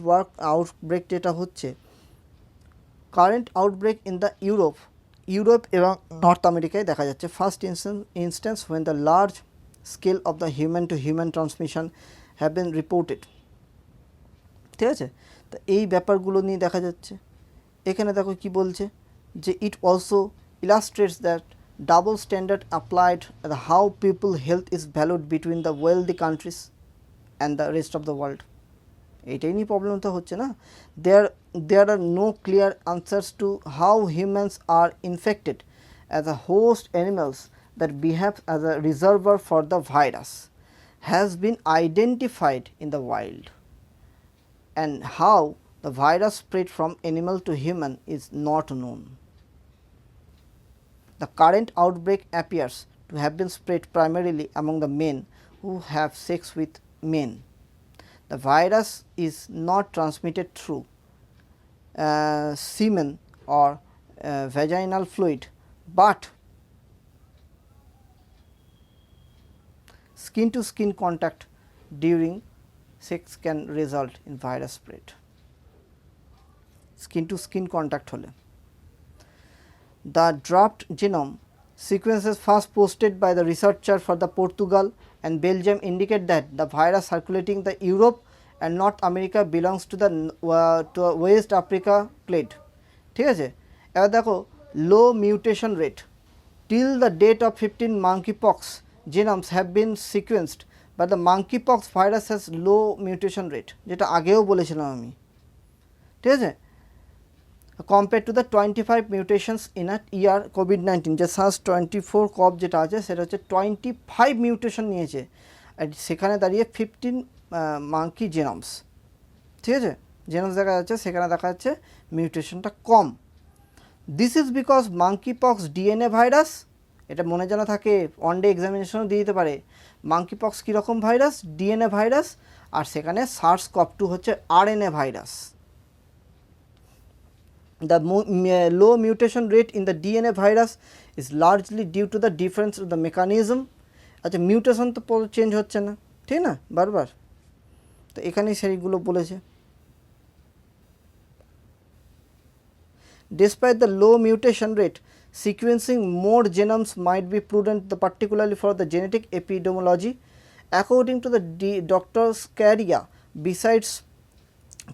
outbreak যেটা হচ্ছে, current outbreak in the Europe এবং north আমেরিকায় দেখা যাচ্ছে। First instance when the large scale of the human to human transmission have been reported, ঠিক আছে। তো এই ব্যাপারগুলো নিয়ে দেখা যাচ্ছে। এখানে দেখো কি বলছে যে it also illustrates that double standard applied at how people health is valued between the wealthy countries and the rest of the world. এইটাই নিয়ে প্রবলেম তো হচ্ছে না। there are no clear answers to how humans are infected as a host animals that behave as a reservoir for the virus has been identified in the wild, and how the virus spread from animal to human is not known. The current outbreak appears to have been spread primarily among the men who have sex with men. The virus is not transmitted through semen or vaginal fluid, but skin to skin contact during sex can result in virus spread. Skin to skin contact হলে। The draft genome sequences first posted by the researcher for the Portugal and Belgium indicate that the virus circulating the Europe and North America belongs to the West Africa clade, ঠিক আছে। এবার দেখো low mutation rate till the date of 15 monkeypox genomes have been sequenced, but the monkeypox virus has low mutation rate, যেটা আগেও বলেছিলাম আমি, ঠিক আছে। compared to the 25 mutations in a year COVID-19, যে SARS-24 CoV যেটা আছে সেটা হচ্ছে 25 মিউটেশন নিয়েছে। সেখানে দাঁড়িয়ে 15 মাঙ্কি জেনমস, ঠিক আছে, জেনমস দেখা যাচ্ছে, সেখানে দেখা যাচ্ছে মিউটেশনটা কম। This is because monkeypox DNA virus, এটা মনে জানা থাকে, ওয়ান ডে এক্সামিনেশনও দিয়ে দিতে পারে। মাঙ্কি পক্স কীরকম ভাইরাস? ডিএনএ ভাইরাস, আর সেখানে SARS-CoV-2 হচ্ছে RNA virus. The low mutation rate in the DNA virus is largely due to the difference of the mechanism. আচ্ছা, মিউটেশন তো চেঞ্জ হচ্ছে না, ঠিক না, বারবার, তো এখানেই সেইগুলো বলেছে। Despite the low mutation rate, sequencing more genomes might be prudent, particularly for the genetic epidemiology. According to the Dr. Scaria, besides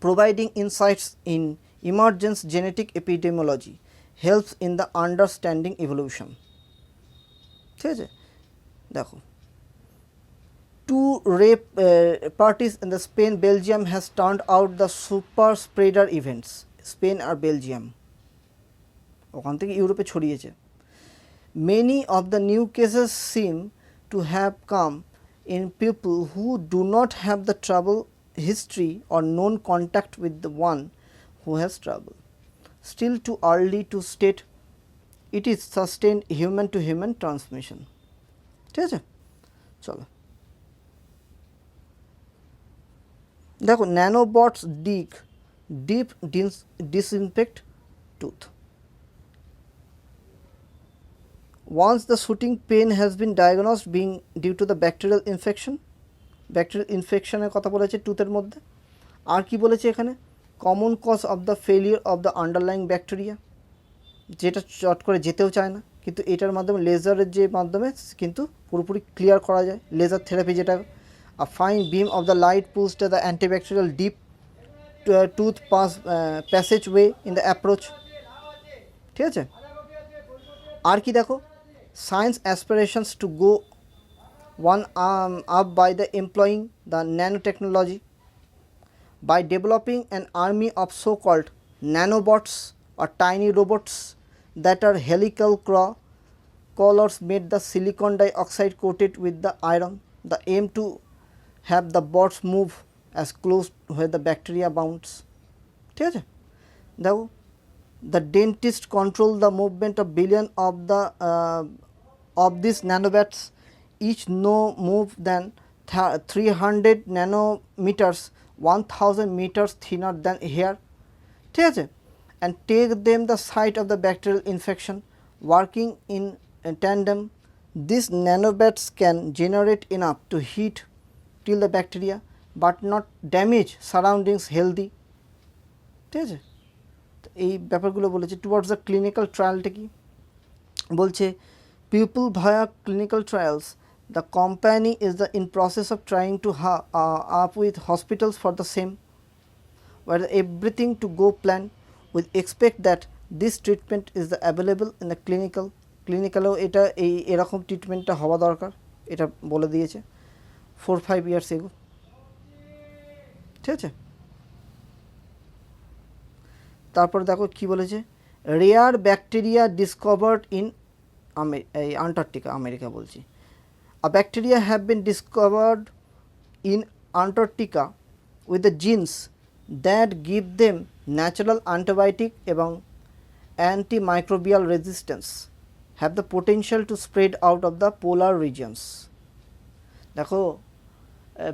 providing insights in emergence, genetic epidemiology helps in the understanding evolution. ঠিক আছে, দেখো, two rape parties in the Spain, Belgium has turned out the super spreader events. Spain R Belgium, ওখান থেকে ইউরোপে ছড়িয়েছে। Many of the new cases seem to have come in people who do not have the trouble history or known contact with the one who has trouble. Still too early to state it is sustained human to human transmission. ঠিক আছে, চলো দেখো, ন্যানোবটস deep disinfect tooth. Once the shooting pain has been diagnosed being due to the bacterial infection এর কথা বলেছে টুথের মধ্যে। আর কি বলেছে এখানে? Common cause of the failure of the underlying bacteria, যেটা চট করে যেতেও চায় না, কিন্তু এটার মাধ্যমে লেজারের যে মাধ্যমে কিন্তু পুরোপুরি ক্লিয়ার করা যায়, লেজার থেরাপি, যেটা a fine beam of the light pulls to the antibacterial deep tooth passageway in the approach, ঠিক আছে। আর কি দেখো, science aspirations to go one up by the employing the nanotechnology by developing an army of so-called nanobots or tiny robots that are helical collars made the silicon dioxide coated with the iron. The aim to have the bots move as close where the bacteria bounds, ঠিক আছে। দেখো, the dentist control the movement of billion of these nanobots, each no more than 300 nanometers, 1000 meters thinner than hair, ঠিক আছে, and take them the site of the bacterial infection. Working in tandem, these nanobots can generate enough to heat till the bacteria but not damage surroundings healthy, ঠিক আছে। এই ব্যাপারগুলো বলেছে। Towards the clinical ট্রায়ালটা কি বলছে? People via clinical trials, the company is the in process of trying to up with hospitals for the same, were everything to go plan with expect that this treatment is the available in the ক্লিনিক্যালেও এটা এরকম ট্রিটমেন্টটা হওয়া দরকার, এটা বলে দিয়েছে 4-5 years এগো, ঠিক আছে। তারপর দেখো কি বলেছে, rare bacteria discovered in Antarctica, America বলছি। A bacteria have been discovered in Antarctica with the genes that give them natural antibiotic এবং antimicrobial resistance, have the potential to spread out of the polar regions. দেখো,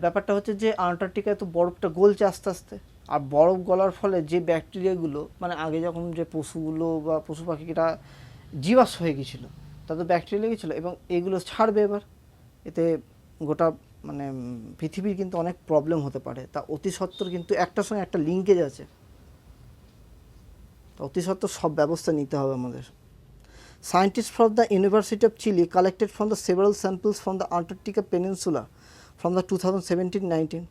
ব্যাপারটা হচ্ছে যে আন্টার্কটিকায় তো বরফটা গলছে আস্তে আস্তে, আর বরফ গলার ফলে যে ব্যাকটেরিয়াগুলো, মানে আগে যখন যে পশুগুলো বা পশু পাখিটা জীবাশ্ম হয়ে গেছিলো, তাদের ব্যাকটেরিয়া লেগেছিলো, এবং এগুলো ছাড়বে এবার, এতে গোটা মানে পৃথিবীর কিন্তু অনেক প্রবলেম হতে পারে। তা অতি সত্বর কিন্তু একটার সঙ্গে একটা লিঙ্কেজ আছে, তা অতি সত্বর সব ব্যবস্থা নিতে হবে আমাদের। Scientists from the University of Chile collected from the several samples from the Antarctica Peninsula from the 2017-19,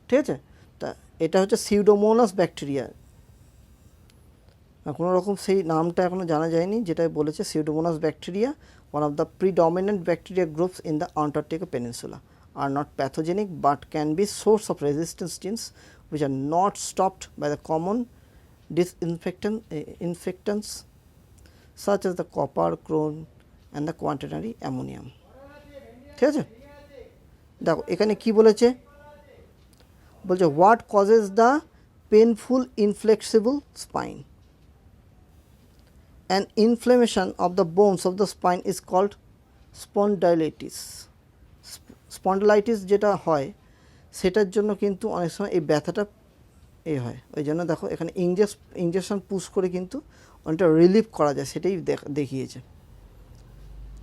ঠিক আছে। তা এটা হচ্ছে সিউডোমোনাস ব্যাকটেরিয়া, কোনো রকম সেই নামটা এখনও জানা যায়নি, যেটা বলেছে pseudomonas bacteria, one of the predominant bacteria groups in the Antarctica Peninsula, are not pathogenic but can be source of resistance genes which are not stopped by the common infectants such as the copper, chrome and the quaternary ammonium, ঠিক আছে। দেখো এখানে কি বলেছে, বলছে what causes the painful inflexible spine, an inflammation of the bones of the spine is called spondylitis. Spondylitis যেটা হয় সেটার জন্য কিন্তু অনেক সময় এই ব্যথাটা হয়, ওই জন্য দেখো এখানে ইঞ্জেকশন পুশ করে কিন্তু অনেকটা রিলিফ করা যায়, সেটাই দেখিয়েছে।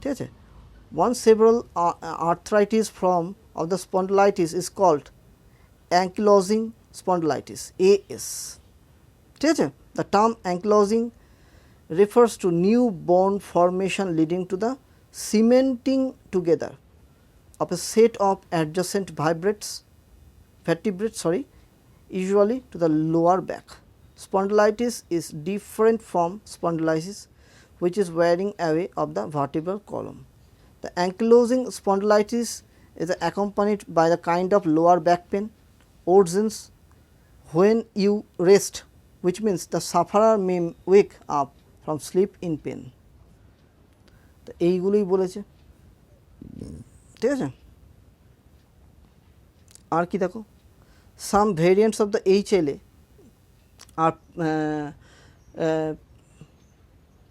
ঠিক আছে, one several arthritis form of the spondylitis is called ankylosing spondylitis, AS. ঠিক আছে, the term ankylosing refers to new bone formation leading to the cementing together of a set of adjacent vertebrates, usually to the lower back. Spondylitis is different from spondylosis, which is wearing away of the vertebral column. The ankylosing spondylitis is accompanied by the kind of lower back pain origins when you rest, which means the sufferer may wake up from sleep in pain. তো এইগুলোই বলেছে। ঠিক আছে, আর কি দেখো, some variants of the HLA are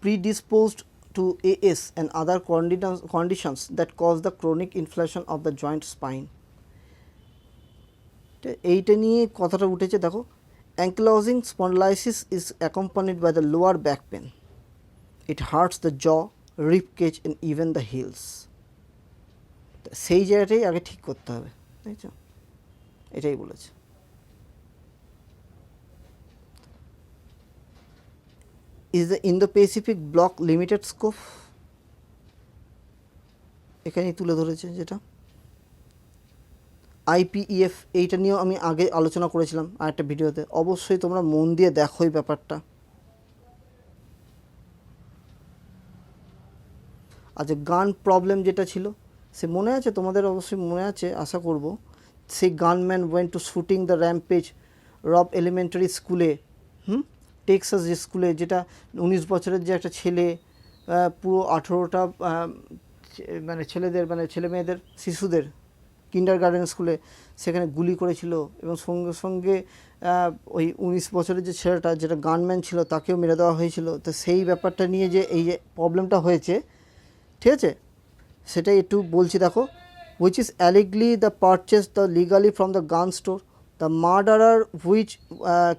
predisposed to AS and other conditions that cause the chronic inflammation of the joint spine. এইটা নিয়ে কথাটা উঠেছে, দেখো ankylosing spondylitis is accompanied by the lower back pain. It hurts the jaw, rib cage and even the heels. সেই জায়গাটাই আগে ঠিক করতে হবে, দেখছো, এটাই বলেছে। Is the Indo-Pacific bloc limited scope, এখানেই তুলে ধরেছে যেটা IPEF, এইটা নিয়েও আমি আগে আলোচনা করেছিলাম আরেকটা ভিডিওতে, অবশ্যই তোমরা মন দিয়ে দেখো এই ব্যাপারটা। আচ্ছা, গান প্রবলেম যেটা ছিল সে মনে আছে তোমাদের, অবশ্যই মনে আছে আশা করব, সেই gunman went to shooting the rampage রব এলিমেন্টারি স্কুলে, টেক্সাস যে স্কুলে, যেটা 19 বছরের যে একটা ছেলে পুরো 18টা মানে ছেলেদের, মানে ছেলে মেয়েদের, শিশুদের কিন্ডার গার্ডেন স্কুলে সেখানে গুলি করেছিল, এবং সঙ্গে সঙ্গে ওই 19 বছরের যে ছেলেটা যেটা গানম্যান ছিল তাকেও মেরে দেওয়া হয়েছিল। তো সেই ব্যাপারটা নিয়ে যে এই যে প্রবলেমটা হয়েছে, ঠিক আছে, সেটাই একটু বলছি। দেখো, which is allegedly the purchase the legally from the gun store, the murderer which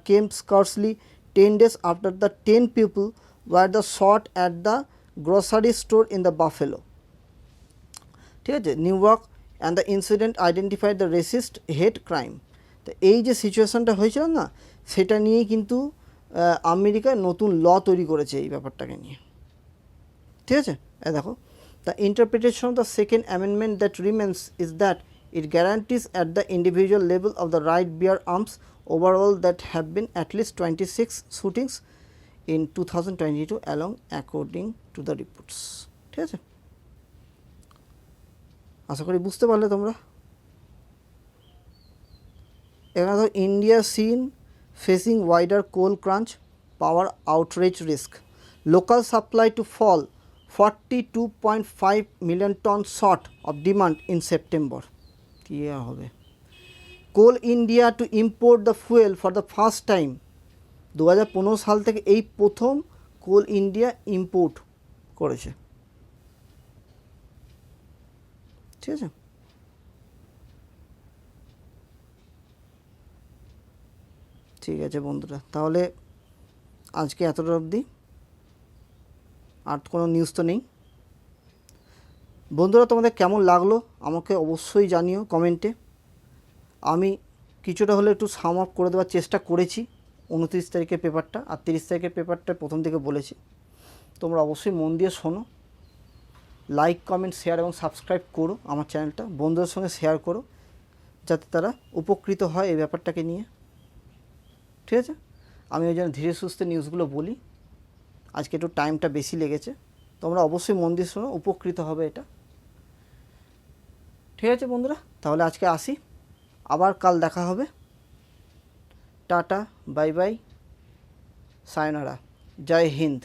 came scarcely 10 days after the 10 people were the shot at the grocery store in the Buffalo, ঠিক আছে, new York, and the incident identified the racist hate crime. তো এই যে সিচুয়েশনটা হয়েছিল না, সেটা নিয়েই কিন্তু আমেরিকায় নতুন ল তৈরি করেছে এই ব্যাপারটাকে নিয়ে। ঠিক আছে, দেখো, the interpretation of the second amendment that remains is that it guarantees at the individual level of the right bear arms overall that have been at least 26 shootings in 2022 along according to the reports. ঠিক আছে, আশা করি বুঝতে পারলে তোমরা। এখানে ধর India seen facing wider coal crunch, power outrage risk, local supply to fall 42.5 million ton short of demand in September. কী হবে, Coal India to import the fuel for the first time, 2015 সাল থেকে এই প্রথম কোল ইন্ডিয়া ইম্পোর্ট করেছে। ঠিক আছে, ঠিক আছে বন্ধুরা, তাহলে আজকে এতটা অবধি, আর কোনো নিউজ তো নেই। বন্ধুরা, তোমাদের কেমন লাগলো আমাকে অবশ্যই জানিও কমেন্টে। আমি কিছুটা হলে একটু সাম আপ করে দেওয়ার চেষ্টা করেছি 29 তারিখের পেপারটা, আর 30 তারিখের পেপারটা প্রথম থেকে বলেছি। তোমরা অবশ্যই মন দিয়ে শোনো, লাইক, কমেন্ট, শেয়ার এবং সাবস্ক্রাইব করো আমার চ্যানেলটা, বন্ধুদের সঙ্গে শেয়ার করো যাতে তারা উপকৃত হয় এই ব্যাপারটাকে নিয়ে। ঠিক আছে, আমি ওই জন্য ধীরে সুস্থে নিউজগুলো বলি, আজকে একটু টাইমটা বেশি লেগেছে। তোমরা অবশ্যই মন দিয়ে শোনো, উপকৃত হবে এটা। ঠিক আছে বন্ধুরা, তাহলে আজকে আসি, আবার কাল দেখা হবে। টাটা, বাই বাই, সায়নারা, জয় হিন্দ।